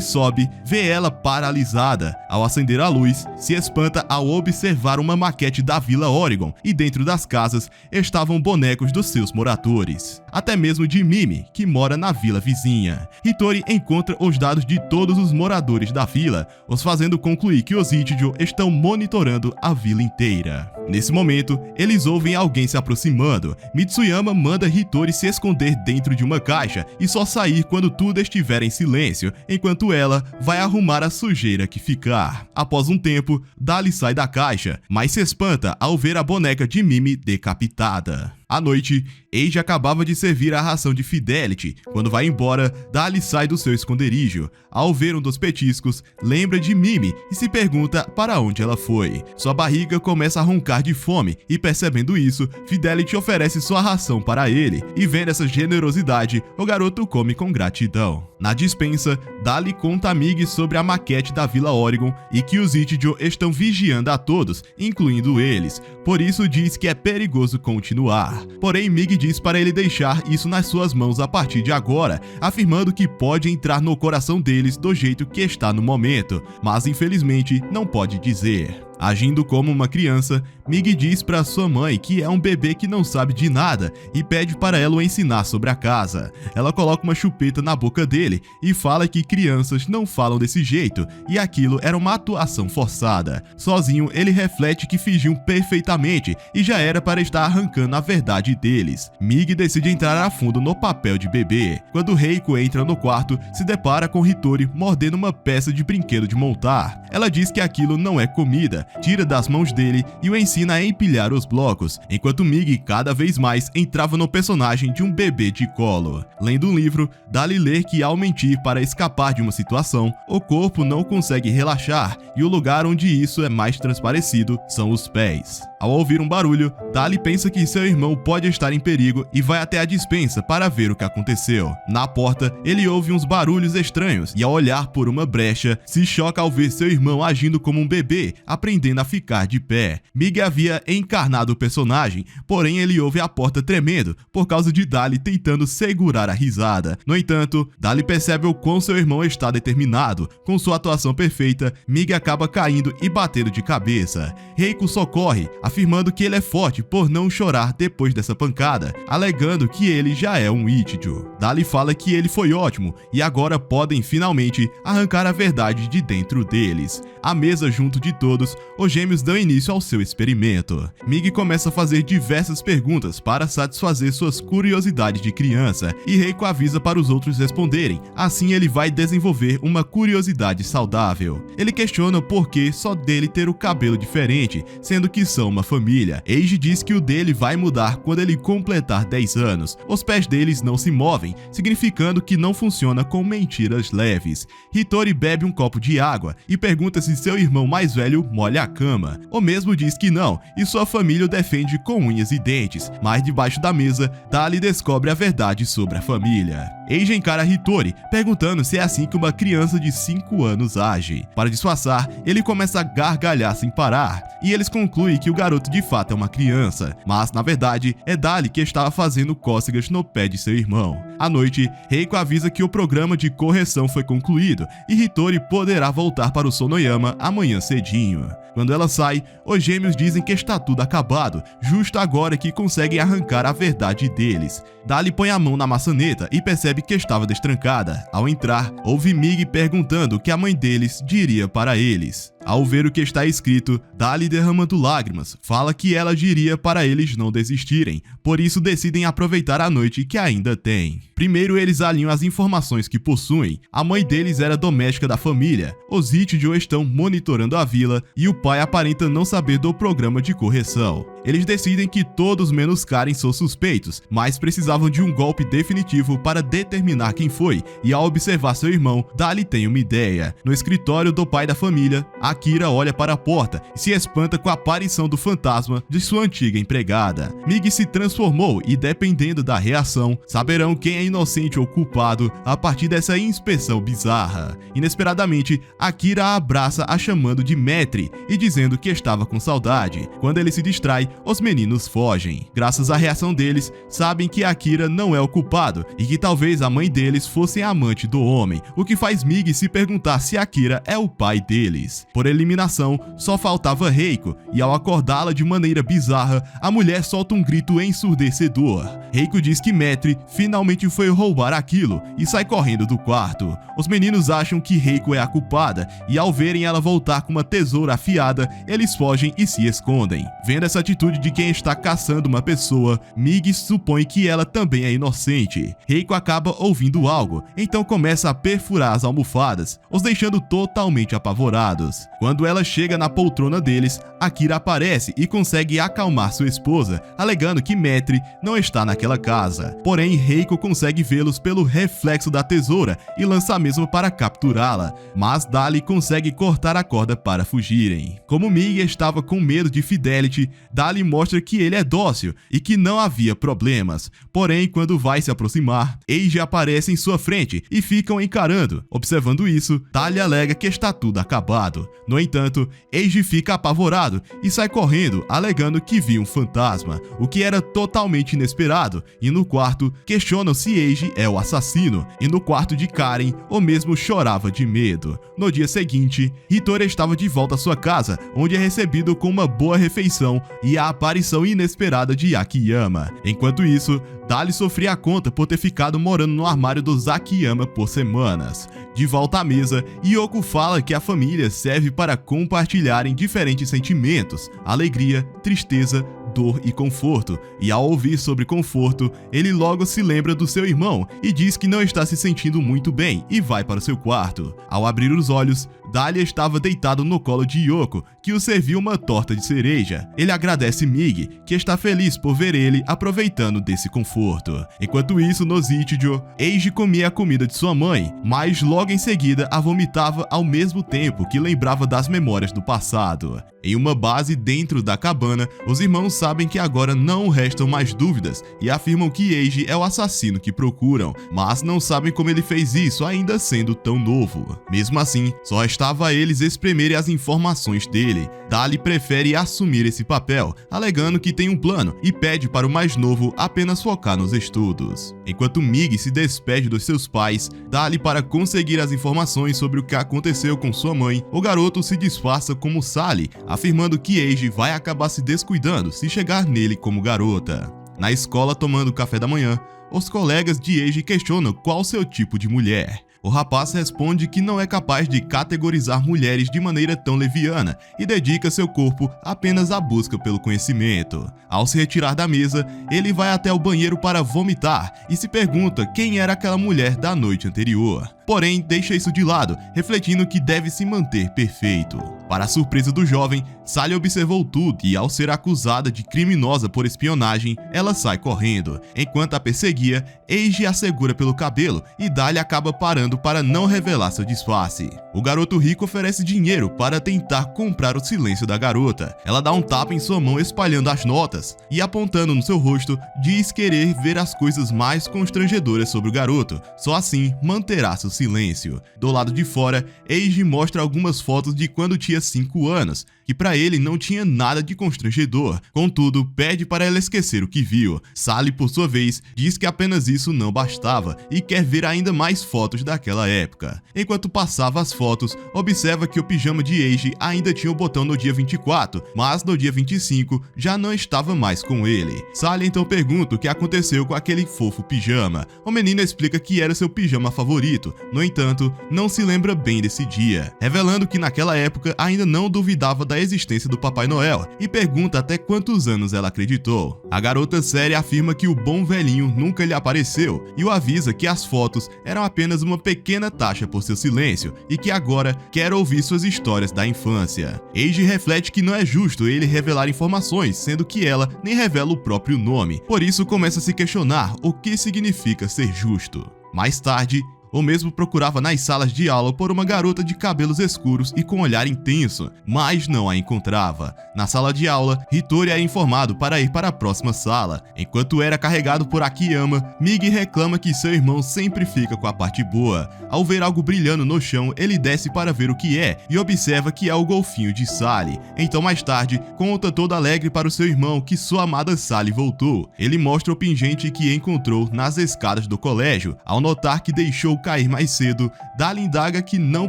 sobe, vê ela paralisada. Ao acender a luz, se espanta ao observar uma maquete da Vila Oregon e dentro das casas estavam bonecos dos seus moradores. Até mesmo de Mimi, que mora na vila vizinha. Hitori encontra os dados de todos os moradores da vila, os fazendo concluir que os Ichijo estão monitorando a vila inteira. Nesse momento, eles ouvem alguém se aproximando. Mitsuyama manda Hitori se esconder dentro de uma caixa e só sair quando tudo estiver em silêncio, enquanto ela vai arrumar a sujeira que ficar. Após um tempo, Dali sai da caixa, mas se espanta ao ver a boneca de Mimi decapitada. À noite, Eiji acabava de servir a ração de Fidelity. Quando vai embora, Dali sai do seu esconderijo. Ao ver um dos petiscos, lembra de Mimi e se pergunta para onde ela foi. Sua barriga começa a roncar de fome e, percebendo isso, Fidelity oferece sua ração para ele. E vendo essa generosidade, o garoto come com gratidão. Na dispensa, Dali conta a Mig sobre a maquete da Vila Oregon e que os Ichijo estão vigiando a todos, incluindo eles. Por isso diz que é perigoso continuar. Porém, Mig diz para ele deixar isso nas suas mãos a partir de agora, afirmando que pode entrar no coração deles do jeito que está no momento, mas infelizmente não pode dizer. Agindo como uma criança, Mig diz para sua mãe que é um bebê que não sabe de nada e pede para ela o ensinar sobre a casa. Ela coloca uma chupeta na boca dele e fala que crianças não falam desse jeito e aquilo era uma atuação forçada. Sozinho, ele reflete que fingiu perfeitamente e já era para estar arrancando a verdade deles. Mig decide entrar a fundo no papel de bebê. Quando Reiko entra no quarto, se depara com Hitori mordendo uma peça de brinquedo de montar. Ela diz que aquilo não é comida, tira das mãos dele e o ensina a empilhar os blocos, enquanto Mig cada vez mais entrava no personagem de um bebê de colo. Lendo um livro, Dali lê que ao mentir para escapar de uma situação, o corpo não consegue relaxar e o lugar onde isso é mais transparecido são os pés. Ao ouvir um barulho, Dali pensa que seu irmão pode estar em perigo e vai até a despensa para ver o que aconteceu. Na porta, ele ouve uns barulhos estranhos e ao olhar por uma brecha, se choca ao ver seu irmão agindo como um bebê, aprendendo a ficar de pé. Mig havia encarnado o personagem, porém ele ouve a porta tremendo por causa de Dali tentando segurar a risada. No entanto, Dali percebe o quão seu irmão está determinado. Com sua atuação perfeita, Mig acaba caindo e batendo de cabeça. Reiko socorre, afirmando que ele é forte por não chorar depois dessa pancada, alegando que ele já é um Ichijo. Dali fala que ele foi ótimo e agora podem finalmente arrancar a verdade de dentro deles. À mesa junto de todos, os gêmeos dão início ao seu experimento. Mig começa a fazer diversas perguntas para satisfazer suas curiosidades de criança e Reiko avisa para os outros responderem, assim ele vai desenvolver uma curiosidade saudável. Ele questiona por que só dele ter o cabelo diferente, sendo que são uma família. Eiji diz que o dele vai mudar quando ele completar 10 anos. Os pés deles não se movem, significando que não funciona com mentiras leves. Hitori bebe um copo de água e pergunta se seu irmão mais velho molha a cama. O mesmo diz que não, e sua família o defende com unhas e dentes, mas debaixo da mesa, Dali descobre a verdade sobre a família. Eiji encara Hitori, perguntando se é assim que uma criança de 5 anos age. Para disfarçar, ele começa a gargalhar sem parar, e eles concluem que o garoto de fato é uma criança, mas na verdade é Dali que estava fazendo cócegas no pé de seu irmão. À noite, Reiko avisa que o programa de correção foi concluído e Hitori poderá voltar para o Sonoyama amanhã cedinho. Quando ela sai, os gêmeos dizem que está tudo acabado, justo agora que conseguem arrancar a verdade deles. Dali põe a mão na maçaneta e percebe que estava destrancada. Ao entrar, ouve Mig perguntando o que a mãe deles diria para eles. Ao ver o que está escrito, Dali derramando lágrimas, fala que ela diria para eles não desistirem, por isso decidem aproveitar a noite que ainda tem. Primeiro eles alinham as informações que possuem. A mãe deles era doméstica da família, os Ichijo estão monitorando a vila e o pai aparenta não saber do programa de correção. Eles decidem que todos menos Karen são suspeitos, mas precisavam de um golpe definitivo para determinar quem foi, e ao observar seu irmão, Dali tem uma ideia. No escritório do pai da família, Akira olha para a porta e se espanta com a aparição do fantasma de sua antiga empregada. Mig se transformou e, dependendo da reação, saberão quem é inocente ou culpado a partir dessa inspeção bizarra. Inesperadamente, Akira a abraça a chamando de Maître e dizendo que estava com saudade. Quando ele se distrai, os meninos fogem. Graças à reação deles, sabem que Akira não é o culpado e que talvez a mãe deles fosse a amante do homem, o que faz Mig se perguntar se Akira é o pai deles. Por eliminação, só faltava Reiko, e ao acordá-la de maneira bizarra, a mulher solta um grito ensurdecedor. Reiko diz que Maître finalmente foi roubar aquilo e sai correndo do quarto. Os meninos acham que Reiko é a culpada e, ao verem ela voltar com uma tesoura afiada, eles fogem e se escondem. Vendo essa atitude de quem está caçando uma pessoa, Mig supõe que ela também é inocente. Reiko acaba ouvindo algo, então começa a perfurar as almofadas, os deixando totalmente apavorados. Quando ela chega na poltrona deles, Akira aparece e consegue acalmar sua esposa, alegando que Maître não está naquela casa. Porém, Reiko consegue vê-los pelo reflexo da tesoura e lança a mesma para capturá-la, mas Dali consegue cortar a corda para fugirem. Como Mig estava com medo de Fidelity, Dali mostra que ele é dócil e que não havia problemas. Porém, quando vai se aproximar, Eiji aparece em sua frente e ficam encarando. Observando isso, Dali alega que está tudo acabado. No entanto, Eiji fica apavorado e sai correndo, alegando que viu um fantasma, o que era totalmente inesperado, e no quarto, questionam se Eiji é o assassino, e no quarto de Karen, o mesmo chorava de medo. No dia seguinte, Hitori estava de volta à sua casa, onde é recebido com uma boa refeição e a aparição inesperada de Akiyama. Enquanto isso, Dali sofria a conta por ter ficado morando no armário dos Akiyama por semanas. De volta à mesa, Yoko fala que a família serve para compartilharem diferentes sentimentos: alegria, tristeza, dor e conforto, e ao ouvir sobre conforto, ele logo se lembra do seu irmão e diz que não está se sentindo muito bem e vai para o seu quarto. Ao abrir os olhos, Dali estava deitado no colo de Yoko, que o serviu uma torta de cereja. Ele agradece Mig, que está feliz por ver ele aproveitando desse conforto. Enquanto isso, no Zichijo, Eiji comia a comida de sua mãe, mas logo em seguida a vomitava ao mesmo tempo que lembrava das memórias do passado. Em uma base dentro da cabana, os irmãos sabem que agora não restam mais dúvidas e afirmam que Eiji é o assassino que procuram, mas não sabem como ele fez isso ainda sendo tão novo. Mesmo assim, só restava a eles espremerem as informações dele. Dali prefere assumir esse papel, alegando que tem um plano e pede para o mais novo apenas focar nos estudos. Enquanto Mig se despede dos seus pais, Dali para conseguir as informações sobre o que aconteceu com sua mãe, o garoto se disfarça como Sally, afirmando que Eiji vai acabar se descuidando se chegar nele como garota. Na escola, tomando café da manhã, os colegas de Eiji questionam qual seu tipo de mulher. O rapaz responde que não é capaz de categorizar mulheres de maneira tão leviana e dedica seu corpo apenas à busca pelo conhecimento. Ao se retirar da mesa, ele vai até o banheiro para vomitar e se pergunta quem era aquela mulher da noite anterior. Porém, deixa isso de lado, refletindo que deve se manter perfeito. Para a surpresa do jovem, Sally observou tudo e, ao ser acusada de criminosa por espionagem, ela sai correndo. Enquanto a perseguia, Eiji a segura pelo cabelo e Dali acaba parando para não revelar seu disfarce. O garoto rico oferece dinheiro para tentar comprar o silêncio da garota. Ela dá um tapa em sua mão espalhando as notas e, apontando no seu rosto, diz querer ver as coisas mais constrangedoras sobre o garoto. Só assim manterá seu silêncio. Do lado de fora, Eiji mostra algumas fotos de quando tinha 5 anos, que para ele não tinha nada de constrangedor. Contudo, pede para ela esquecer o que viu. Sally, por sua vez, diz que apenas isso não bastava e quer ver ainda mais fotos daquela época. Enquanto passava as fotos, observa que o pijama de Eiji ainda tinha o botão no dia 24, mas no dia 25 já não estava mais com ele. Sally então pergunta o que aconteceu com aquele fofo pijama. O menino explica que era seu pijama favorito, No entanto, não se lembra bem desse dia, revelando que naquela época ainda não duvidava da existência do Papai Noel e pergunta até quantos anos ela acreditou. A garota séria afirma que o bom velhinho nunca lhe apareceu e o avisa que as fotos eram apenas uma pequena taxa por seu silêncio e que agora quer ouvir suas histórias da infância. Eiji reflete que não é justo ele revelar informações, sendo que ela nem revela o próprio nome, por isso começa a se questionar o que significa ser justo. Mais tarde, o mesmo procurava nas salas de aula por uma garota de cabelos escuros e com olhar intenso, mas não a encontrava. Na sala de aula, Hitori é informado para ir para a próxima sala. Enquanto era carregado por Akiyama, Migi reclama que seu irmão sempre fica com a parte boa. Ao ver algo brilhando no chão, ele desce para ver o que é e observa que é o golfinho de Sally. Então mais tarde, conta todo alegre para o seu irmão que sua amada Sally voltou. Ele mostra o pingente que encontrou nas escadas do colégio. Ao notar que deixou cair mais cedo, Dali indaga que não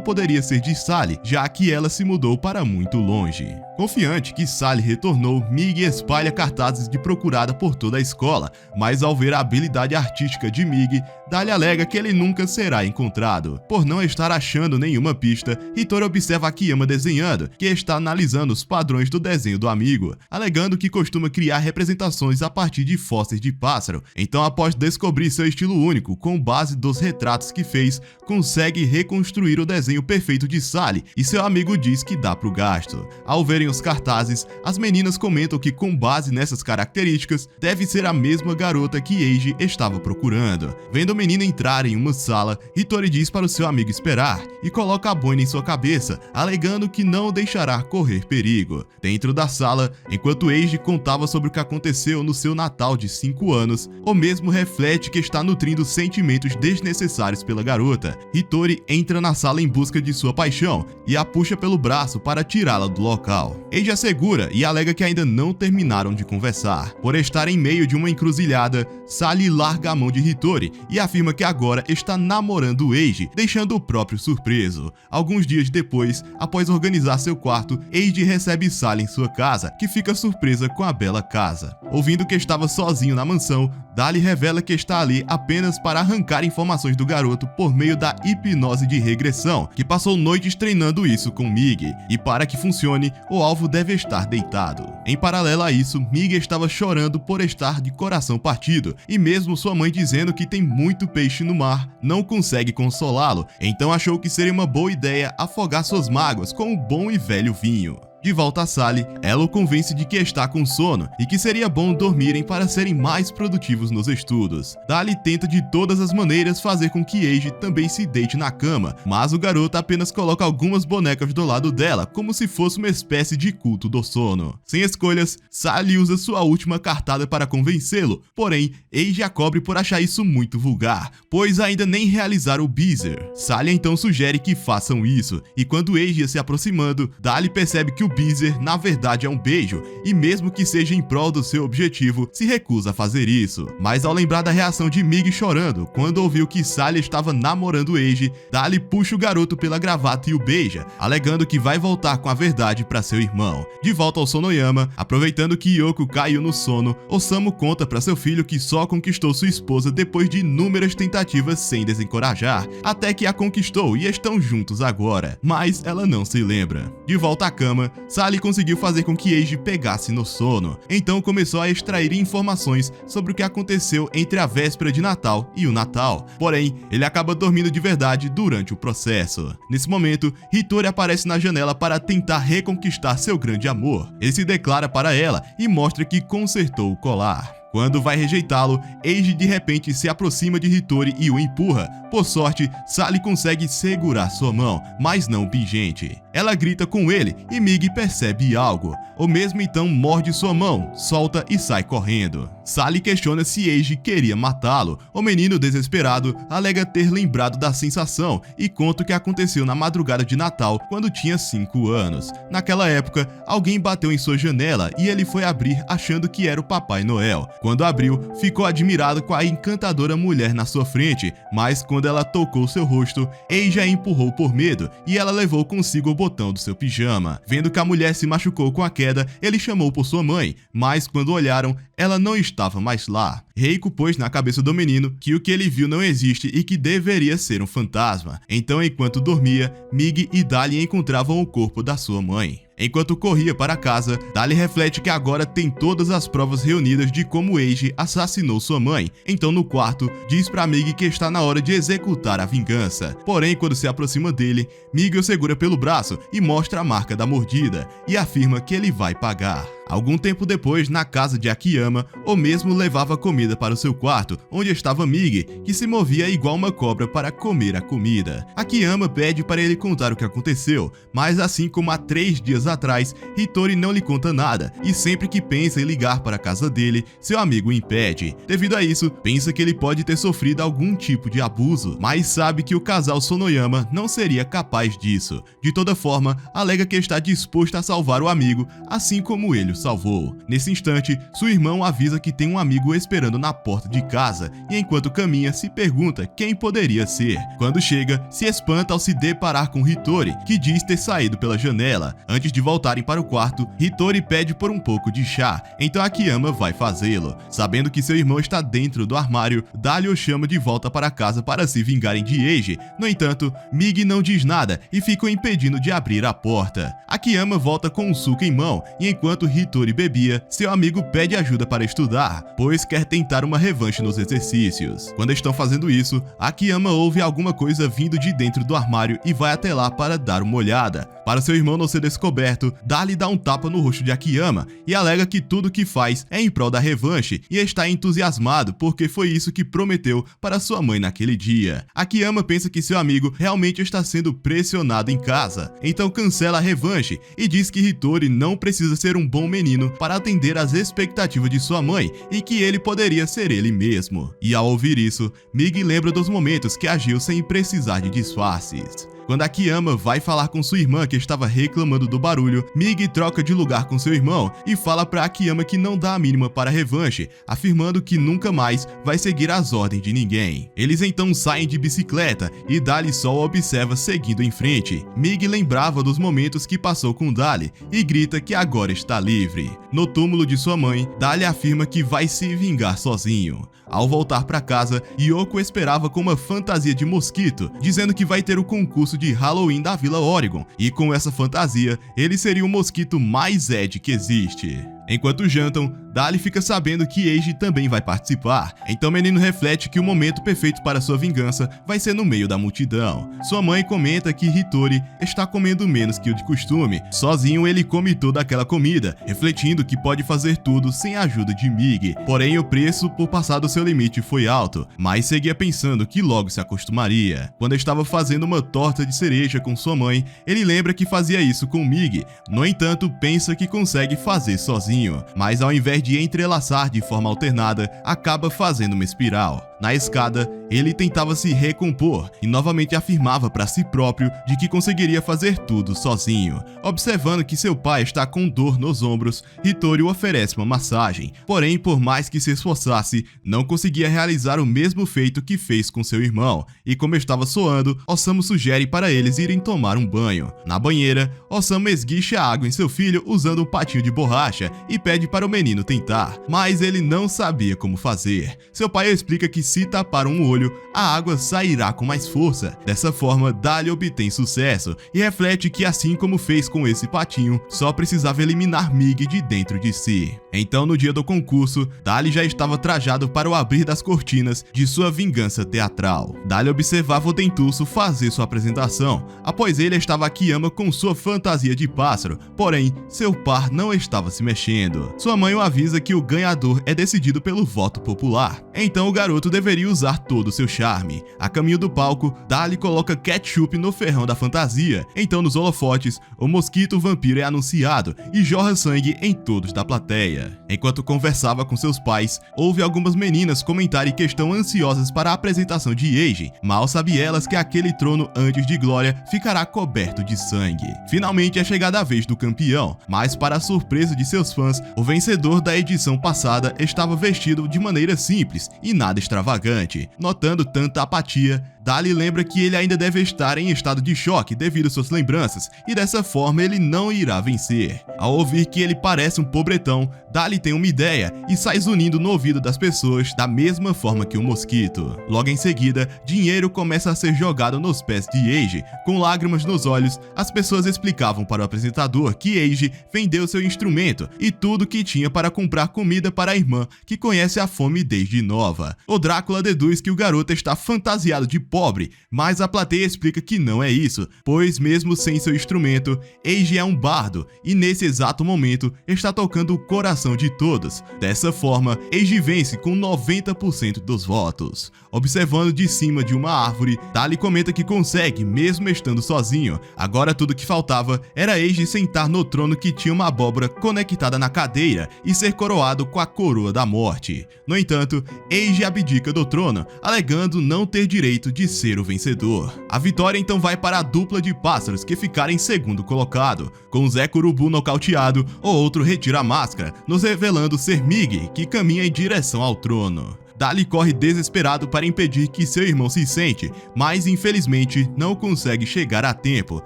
poderia ser de Sally, já que ela se mudou para muito longe. Confiante que Sally retornou, Migi espalha cartazes de procurada por toda a escola, mas ao ver a habilidade artística de Migi, Dali alega que ele nunca será encontrado. Por não estar achando nenhuma pista, Hitori observa Akiyama desenhando, que está analisando os padrões do desenho do amigo, alegando que costuma criar representações a partir de fósseis de pássaro. Então, após descobrir seu estilo único, com base dos retratos que fez, consegue reconstruir o desenho perfeito de Sally e seu amigo diz que dá pro gasto. Ao verem os cartazes, as meninas comentam que com base nessas características, deve ser a mesma garota que Eiji estava procurando. Vendo a menina entrar em uma sala, Hitori diz para o seu amigo esperar e coloca a boina em sua cabeça, alegando que não o deixará correr perigo. Dentro da sala, enquanto Eiji contava sobre o que aconteceu no seu Natal de 5 anos, o mesmo reflete que está nutrindo sentimentos desnecessários pela garota. Hitori entra na sala em busca de sua paixão e a puxa pelo braço para tirá-la do local. Eiji assegura e alega que ainda não terminaram de conversar. Por estar em meio de uma encruzilhada, Sally larga a mão de Hitori e afirma que agora está namorando Eiji, deixando o próprio surpreso. Alguns dias depois, após organizar seu quarto, Eiji recebe Sally em sua casa, que fica surpresa com a bela casa. Ouvindo que estava sozinho na mansão, Dali revela que está ali apenas para arrancar informações do garoto por meio da hipnose de regressão, que passou noites treinando isso com Migi, e para que funcione, o alvo deve estar deitado. Em paralelo a isso, Migi estava chorando por estar de coração partido, e mesmo sua mãe dizendo que tem muito peixe no mar, não consegue consolá-lo, então achou que seria uma boa ideia afogar suas mágoas com um bom e velho vinho. De volta a Sally, ela o convence de que está com sono e que seria bom dormirem para serem mais produtivos nos estudos. Dali tenta de todas as maneiras fazer com que Eiji também se deite na cama, mas o garoto apenas coloca algumas bonecas do lado dela, como se fosse uma espécie de culto do sono. Sem escolhas, Sally usa sua última cartada para convencê-lo, porém, Eiji a cobre por achar isso muito vulgar, pois ainda nem realizaram o Beezer. Sally então sugere que façam isso, e quando Eiji ia se aproximando, Dali percebe que o Beezer na verdade é um beijo, e mesmo que seja em prol do seu objetivo, se recusa a fazer isso. Mas ao lembrar da reação de Migi chorando, quando ouviu que Sally estava namorando Eiji, Dali puxa o garoto pela gravata e o beija, alegando que vai voltar com a verdade para seu irmão. De volta ao Sonoyama, aproveitando que Yoko caiu no sono, Osamu conta para seu filho que só conquistou sua esposa depois de inúmeras tentativas sem desencorajar, até que a conquistou e estão juntos agora, mas ela não se lembra. De volta à cama, Sally conseguiu fazer com que Eiji pegasse no sono, então começou a extrair informações sobre o que aconteceu entre a véspera de Natal e o Natal, porém, ele acaba dormindo de verdade durante o processo. Nesse momento, Hitori aparece na janela para tentar reconquistar seu grande amor. Ele se declara para ela e mostra que consertou o colar. Quando vai rejeitá-lo, Eiji de repente se aproxima de Hitori e o empurra. Por sorte, Sally consegue segurar sua mão, mas não o pingente. Ela grita com ele e Migi percebe algo. O mesmo então morde sua mão, solta e sai correndo. Sally questiona se Eiji queria matá-lo. O menino, desesperado, alega ter lembrado da sensação e conta o que aconteceu na madrugada de Natal, quando tinha 5 anos. Naquela época, alguém bateu em sua janela e ele foi abrir achando que era o Papai Noel. Quando abriu, ficou admirado com a encantadora mulher na sua frente, mas quando ela tocou seu rosto, Eiji a empurrou por medo e ela levou consigo o botão do seu pijama. Vendo que a mulher se machucou com a queda, ele chamou por sua mãe, mas quando olharam, ela não estava estava mais lá. Reiko pôs na cabeça do menino que o que ele viu não existe e que deveria ser um fantasma. Então, enquanto dormia, Mig e Dali encontravam o corpo da sua mãe. Enquanto corria para casa, Dali reflete que agora tem todas as provas reunidas de como Eiji assassinou sua mãe. Então, no quarto, diz para Mig que está na hora de executar a vingança. Porém, quando se aproxima dele, Mig o segura pelo braço e mostra a marca da mordida e afirma que ele vai pagar. Algum tempo depois, na casa de Akiyama, o mesmo levava comida para o seu quarto, onde estava Mig, que se movia igual uma cobra para comer a comida. Akiyama pede para ele contar o que aconteceu, mas assim como há 3 dias atrás, Hitori não lhe conta nada, e sempre que pensa em ligar para a casa dele, seu amigo o impede. Devido a isso, pensa que ele pode ter sofrido algum tipo de abuso, mas sabe que o casal Sonoyama não seria capaz disso. De toda forma, alega que está disposto a salvar o amigo, assim como ele o salvou. Nesse instante, seu irmão avisa que tem um amigo esperando na porta de casa, e enquanto caminha, se pergunta quem poderia ser. Quando chega, se espanta ao se deparar com Hitori, que diz ter saído pela janela. Antes de voltarem para o quarto, Hitori pede por um pouco de chá, então Akiyama vai fazê-lo. Sabendo que seu irmão está dentro do armário, Dali o chama de volta para casa para se vingarem de Eiji. No entanto, Mig não diz nada e fica o impedindo de abrir a porta. Akiyama volta com um suco em mão, e enquanto Hitori bebia, seu amigo pede ajuda para estudar, pois quer tentar uma revanche nos exercícios. Quando estão fazendo isso, Akiyama ouve alguma coisa vindo de dentro do armário e vai até lá para dar uma olhada. Para seu irmão não ser descoberto, Dali dá um tapa no rosto de Akiyama e alega que tudo o que faz é em prol da revanche e está entusiasmado porque foi isso que prometeu para sua mãe naquele dia. Akiyama pensa que seu amigo realmente está sendo pressionado em casa, então cancela a revanche e diz que Hitori não precisa ser um bom menino para atender às expectativas de sua mãe e que ele poderia ser ele mesmo. E ao ouvir isso, Mig lembra dos momentos que agiu sem precisar de disfarces. Quando Akiyama vai falar com sua irmã que estava reclamando do barulho, Mig troca de lugar com seu irmão e fala para Akiyama que não dá a mínima para a revanche, afirmando que nunca mais vai seguir as ordens de ninguém. Eles então saem de bicicleta e Dali só o observa seguindo em frente. Mig lembrava dos momentos que passou com Dali e grita que agora está livre. No túmulo de sua mãe, Dali afirma que vai se vingar sozinho. Ao voltar para casa, Yoko esperava com uma fantasia de mosquito, dizendo que vai ter o concurso de Halloween da Vila Oregon, e com essa fantasia, ele seria o mosquito mais Ed que existe. Enquanto jantam, Dali fica sabendo que Eiji também vai participar, então o menino reflete que o momento perfeito para sua vingança vai ser no meio da multidão. Sua mãe comenta que Hitori está comendo menos que o de costume, sozinho ele come toda aquela comida, refletindo que pode fazer tudo sem a ajuda de Mig. Porém, o preço por passar do seu limite foi alto, mas seguia pensando que logo se acostumaria. Quando estava fazendo uma torta de cereja com sua mãe, ele lembra que fazia isso com Mig, no entanto pensa que consegue fazer sozinho. Mas ao invés de entrelaçar de forma alternada, acaba fazendo uma espiral. Na escada, ele tentava se recompor e novamente afirmava para si próprio de que conseguiria fazer tudo sozinho. Observando que seu pai está com dor nos ombros, Hitori oferece uma massagem. Porém, por mais que se esforçasse, não conseguia realizar o mesmo feito que fez com seu irmão. E como estava soando, Osamu sugere para eles irem tomar um banho. Na banheira, Osamu esguicha água em seu filho usando um patinho de borracha e pede para o menino tentar, mas ele não sabia como fazer. Seu pai explica que se tapar um olho, a água sairá com mais força. Dessa forma, Dali obtém sucesso e reflete que, assim como fez com esse patinho, só precisava eliminar Mig de dentro de si. Então, no dia do concurso, Dali já estava trajado para o abrir das cortinas de sua vingança teatral. Dali observava o dentuço fazer sua apresentação. Após ele estava Akiyama com sua fantasia de pássaro, porém, seu par não estava se mexendo. Sua mãe o avisa que o ganhador é decidido pelo voto popular. Então o garoto deveria usar todo o seu charme. A caminho do palco, Dali coloca ketchup no ferrão da fantasia. Então nos holofotes, o mosquito vampiro é anunciado e jorra sangue em todos da plateia. Enquanto conversava com seus pais, ouve algumas meninas comentarem que estão ansiosas para a apresentação de Eiji. Mal sabe elas que aquele trono antes de glória ficará coberto de sangue. Finalmente é chegada a vez do campeão, mas para a surpresa de seus fãs, o vencedor da edição passada estava vestido de maneira simples e nada extravagante. Notando tanta apatia, Dali lembra que ele ainda deve estar em estado de choque devido às suas lembranças, e dessa forma ele não irá vencer. Ao ouvir que ele parece um pobretão, Dali tem uma ideia e sai zunindo no ouvido das pessoas da mesma forma que um mosquito. Logo em seguida, dinheiro começa a ser jogado nos pés de Eiji. Com lágrimas nos olhos, as pessoas explicavam para o apresentador que Eiji vendeu seu instrumento e tudo que tinha para comprar comida para a irmã, que conhece a fome desde nova. O Drácula deduz que o garoto está fantasiado de pobre, mas a plateia explica que não é isso, pois mesmo sem seu instrumento, Eiji é um bardo e nesse exato momento está tocando o coração de todos. Dessa forma, Eiji vence com 90% dos votos. Observando de cima de uma árvore, Dali comenta que consegue, mesmo estando sozinho. Agora tudo que faltava era Eiji sentar no trono que tinha uma abóbora conectada na cadeira e ser coroado com a coroa da morte. No entanto, Eiji abdica do trono, alegando não ter direito de ser o vencedor. A vitória então vai para a dupla de pássaros que ficaram em segundo colocado. Com Zé Curubu nocauteado, o outro retira a máscara, nos revelando ser Migi, que caminha em direção ao trono. Dali corre desesperado para impedir que seu irmão se sente, mas infelizmente não consegue chegar a tempo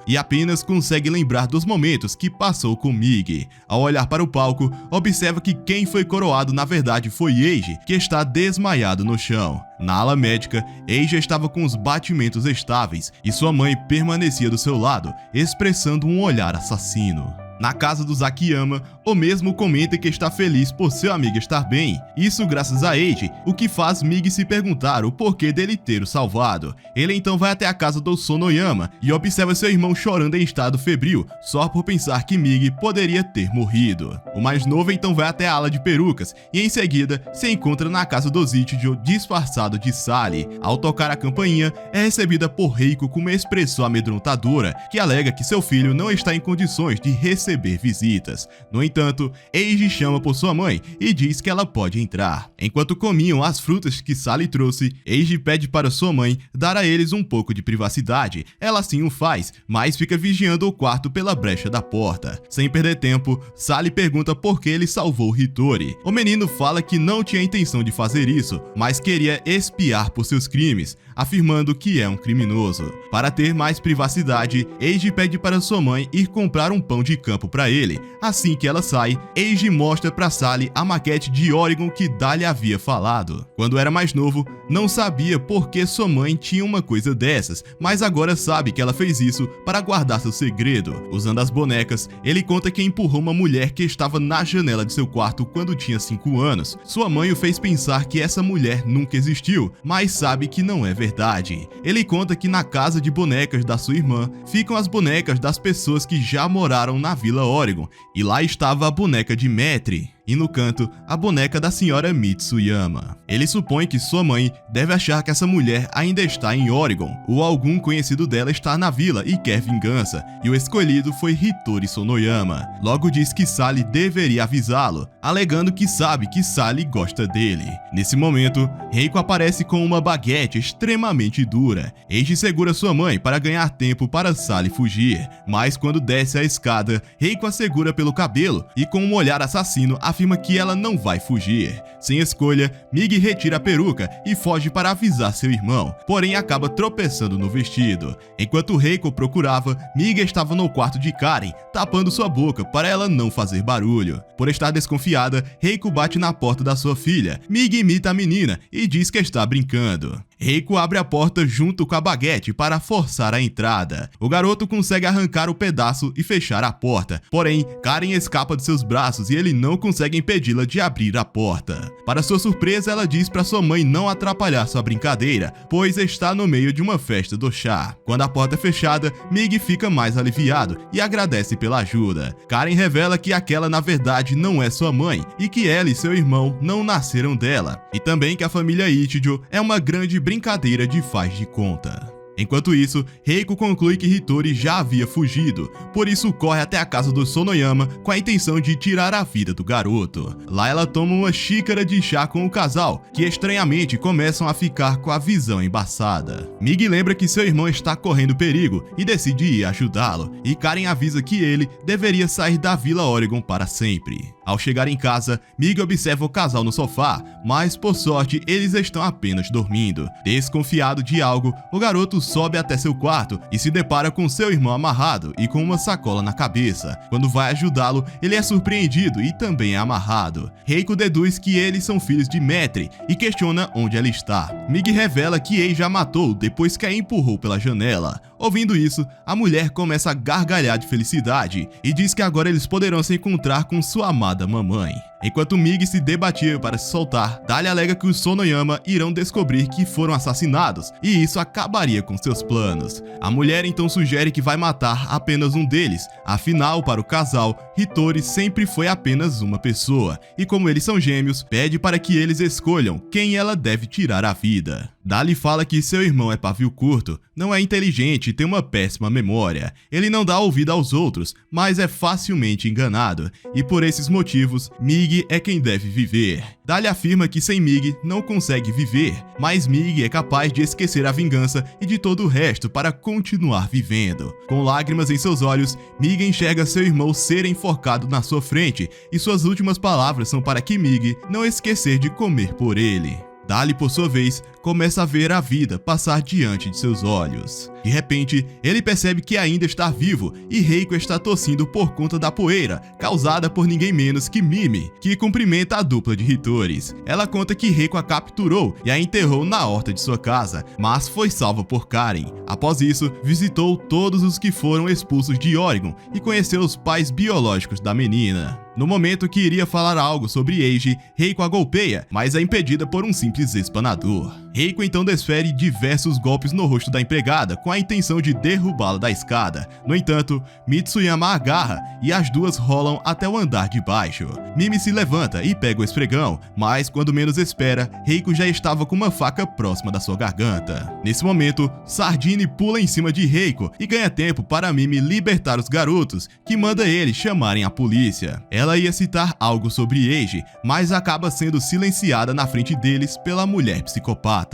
e apenas consegue lembrar dos momentos que passou com Migi. Ao olhar para o palco, observa que quem foi coroado na verdade foi Eiji, que está desmaiado no chão. Na ala médica, Eiji estava com os batimentos estáveis e sua mãe permanecia do seu lado, expressando um olhar assassino. Na casa do Zakiyama, o mesmo comenta que está feliz por seu amigo estar bem, isso graças a Eiji, o que faz Migi se perguntar o porquê dele ter o salvado. Ele então vai até a casa do Sonoyama e observa seu irmão chorando em estado febril, só por pensar que Migi poderia ter morrido. O mais novo então vai até a ala de perucas e em seguida se encontra na casa do Zichijo disfarçado de Sally. Ao tocar a campainha, é recebida por Reiko com uma expressão amedrontadora, que alega que seu filho não está em condições de receber visitas. No entanto, Eiji chama por sua mãe e diz que ela pode entrar. Enquanto comiam as frutas que Sally trouxe, Eiji pede para sua mãe dar a eles um pouco de privacidade. Ela sim o faz, mas fica vigiando o quarto pela brecha da porta. Sem perder tempo, Sally pergunta por que ele salvou Hitori. O menino fala que não tinha intenção de fazer isso, mas queria espiar por seus crimes, afirmando que é um criminoso. Para ter mais privacidade, Eiji pede para sua mãe ir comprar um pão de campo para ele. Assim que ela sai, Eiji mostra para Sally a maquete de Oregon que Dali havia falado. Quando era mais novo, não sabia por que sua mãe tinha uma coisa dessas, mas agora sabe que ela fez isso para guardar seu segredo. Usando as bonecas, ele conta que empurrou uma mulher que estava na janela de seu quarto quando tinha 5 anos. Sua mãe o fez pensar que essa mulher nunca existiu, mas sabe que não é verdade. Ele conta que na casa de bonecas da sua irmã ficam as bonecas das pessoas que já moraram na Vila Oregon, e lá estava a boneca de Metri, e no canto, a boneca da senhora Mitsuyama. Ele supõe que sua mãe deve achar que essa mulher ainda está em Oregon, ou algum conhecido dela está na vila e quer vingança, e o escolhido foi Hitori Sonoyama. Logo diz que Sally deveria avisá-lo, alegando que sabe que Sally gosta dele. Nesse momento, Reiko aparece com uma baguete extremamente dura. Eiji segura sua mãe para ganhar tempo para Sally fugir, mas quando desce a escada, Reiko a segura pelo cabelo e com um olhar assassino afirma que ela não vai fugir. Sem escolha, Migi retira a peruca e foge para avisar seu irmão, porém acaba tropeçando no vestido. Enquanto Reiko procurava, Migi estava no quarto de Karen, tapando sua boca para ela não fazer barulho. Por estar desconfiada, Reiko bate na porta da sua filha. Migi imita a menina e diz que está brincando. Reiko abre a porta junto com a baguete para forçar a entrada. O garoto consegue arrancar o pedaço e fechar a porta, porém, Karen escapa de seus braços e ele não consegue impedi-la de abrir a porta. Para sua surpresa, ela diz para sua mãe não atrapalhar sua brincadeira, pois está no meio de uma festa do chá. Quando a porta é fechada, Migi fica mais aliviado e agradece pela ajuda. Karen revela que aquela na verdade não é sua mãe e que ela e seu irmão não nasceram dela, e também que a família Ichijo é uma grande brincadeira de faz de conta. Enquanto isso, Reiko conclui que Hitori já havia fugido, por isso corre até a casa do Sonoyama com a intenção de tirar a vida do garoto. Lá ela toma uma xícara de chá com o casal, que estranhamente começam a ficar com a visão embaçada. Mig lembra que seu irmão está correndo perigo e decide ir ajudá-lo, e Karen avisa que ele deveria sair da Vila Oregon para sempre. Ao chegar em casa, Mig observa o casal no sofá, mas por sorte eles estão apenas dormindo. Desconfiado de algo, o garoto sobe até seu quarto e se depara com seu irmão amarrado e com uma sacola na cabeça. Quando vai ajudá-lo, ele é surpreendido e também é amarrado. Reiko deduz que eles são filhos de Maitri e questiona onde ela está. Mig revela que Eiji a matou depois que a empurrou pela janela. Ouvindo isso, a mulher começa a gargalhar de felicidade e diz que agora eles poderão se encontrar com sua amada mamãe. Enquanto Mig se debatia para se soltar, Dali alega que os Sonoyama irão descobrir que foram assassinados e isso acabaria com seus planos. A mulher então sugere que vai matar apenas um deles, afinal, para o casal, Hitori sempre foi apenas uma pessoa, e como eles são gêmeos, pede para que eles escolham quem ela deve tirar a vida. Dali fala que seu irmão é pavio curto, não é inteligente e tem uma péssima memória. Ele não dá ouvido aos outros, mas é facilmente enganado, e por esses motivos, Mig é quem deve viver. Dali afirma que sem Mig não consegue viver, mas Mig é capaz de esquecer a vingança e de todo o resto para continuar vivendo. Com lágrimas em seus olhos, Mig enxerga seu irmão ser enforcado na sua frente, e suas últimas palavras são para que Mig não esquecer de comer por ele. Dali, por sua vez, começa a ver a vida passar diante de seus olhos. De repente, ele percebe que ainda está vivo e Reiko está tossindo por conta da poeira, causada por ninguém menos que Mimi, que cumprimenta a dupla de Hitoris. Ela conta que Reiko a capturou e a enterrou na horta de sua casa, mas foi salva por Karen. Após isso, visitou todos os que foram expulsos de Oregon e conheceu os pais biológicos da menina. No momento que iria falar algo sobre Eiji, Reiko a golpeia, mas é impedida por um simples espanador. Reiko então desfere diversos golpes no rosto da empregada com a intenção de derrubá-la da escada. No entanto, Mitsuyama a agarra e as duas rolam até o andar de baixo. Mimi se levanta e pega o esfregão, mas quando menos espera, Reiko já estava com uma faca próxima da sua garganta. Nesse momento, Sardine pula em cima de Reiko e ganha tempo para Mimi libertar os garotos, que manda eles chamarem a polícia. Ela ia citar algo sobre Eiji, mas acaba sendo silenciada na frente deles pela mulher psicopata.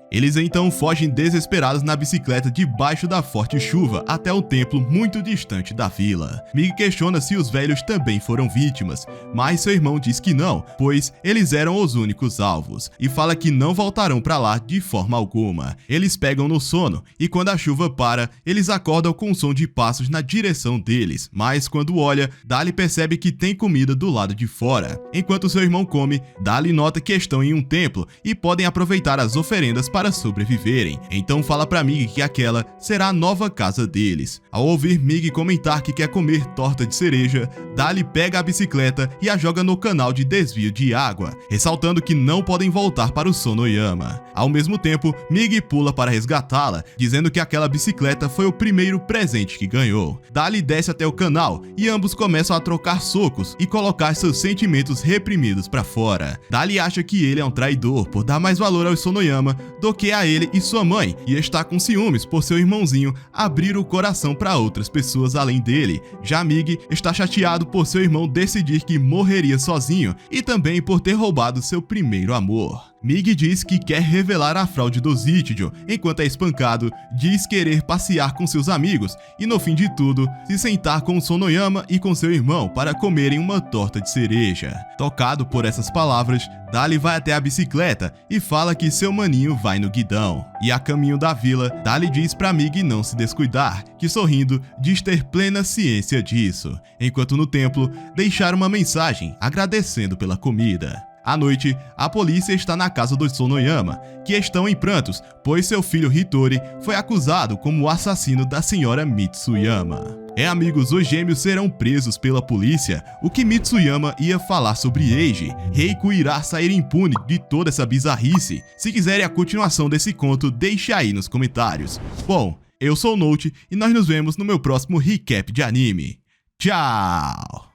Eles então fogem desesperados na bicicleta debaixo da forte chuva até um templo muito distante da vila. Mig questiona se os velhos também foram vítimas, mas seu irmão diz que não, pois eles eram os únicos alvos, e fala que não voltarão para lá de forma alguma. Eles pegam no sono, e quando a chuva para, eles acordam com o som de passos na direção deles, mas quando olha, Dali percebe que tem comida do lado de fora. Enquanto seu irmão come, Dali nota que estão em um templo e podem aproveitar as oferendas para sobreviverem, então fala pra Mig que aquela será a nova casa deles. Ao ouvir Mig comentar que quer comer torta de cereja, Dali pega a bicicleta e a joga no canal de desvio de água, ressaltando que não podem voltar para o Sonoyama. Ao mesmo tempo, Mig pula para resgatá-la, dizendo que aquela bicicleta foi o primeiro presente que ganhou. Dali desce até o canal e ambos começam a trocar socos e colocar seus sentimentos reprimidos pra fora. Dali acha que ele é um traidor por dar mais valor aos Sonoyama do que a ele e sua mãe, e está com ciúmes por seu irmãozinho abrir o coração para outras pessoas além dele. Já Mig está chateado por seu irmão decidir que morreria sozinho e também por ter roubado seu primeiro amor. Mig diz que quer revelar a fraude do Zichijo, enquanto é espancado, diz querer passear com seus amigos e, no fim de tudo, se sentar com o Sonoyama e com seu irmão para comerem uma torta de cereja. Tocado por essas palavras, Dali vai até a bicicleta e fala que seu maninho vai no guidão. E a caminho da vila, Dali diz pra Mig não se descuidar, que sorrindo diz ter plena ciência disso, enquanto no templo deixar uma mensagem agradecendo pela comida. À noite, a polícia está na casa dos Sonoyama, que estão em prantos, pois seu filho Hitori foi acusado como o assassino da senhora Mitsuyama. Amigos, os gêmeos serão presos pela polícia. O que Mitsuyama ia falar sobre Eiji? Reiko irá sair impune de toda essa bizarrice? Se quiserem a continuação desse conto, deixe aí nos comentários. Bom, eu sou o Note e nós nos vemos no meu próximo recap de anime. Tchau!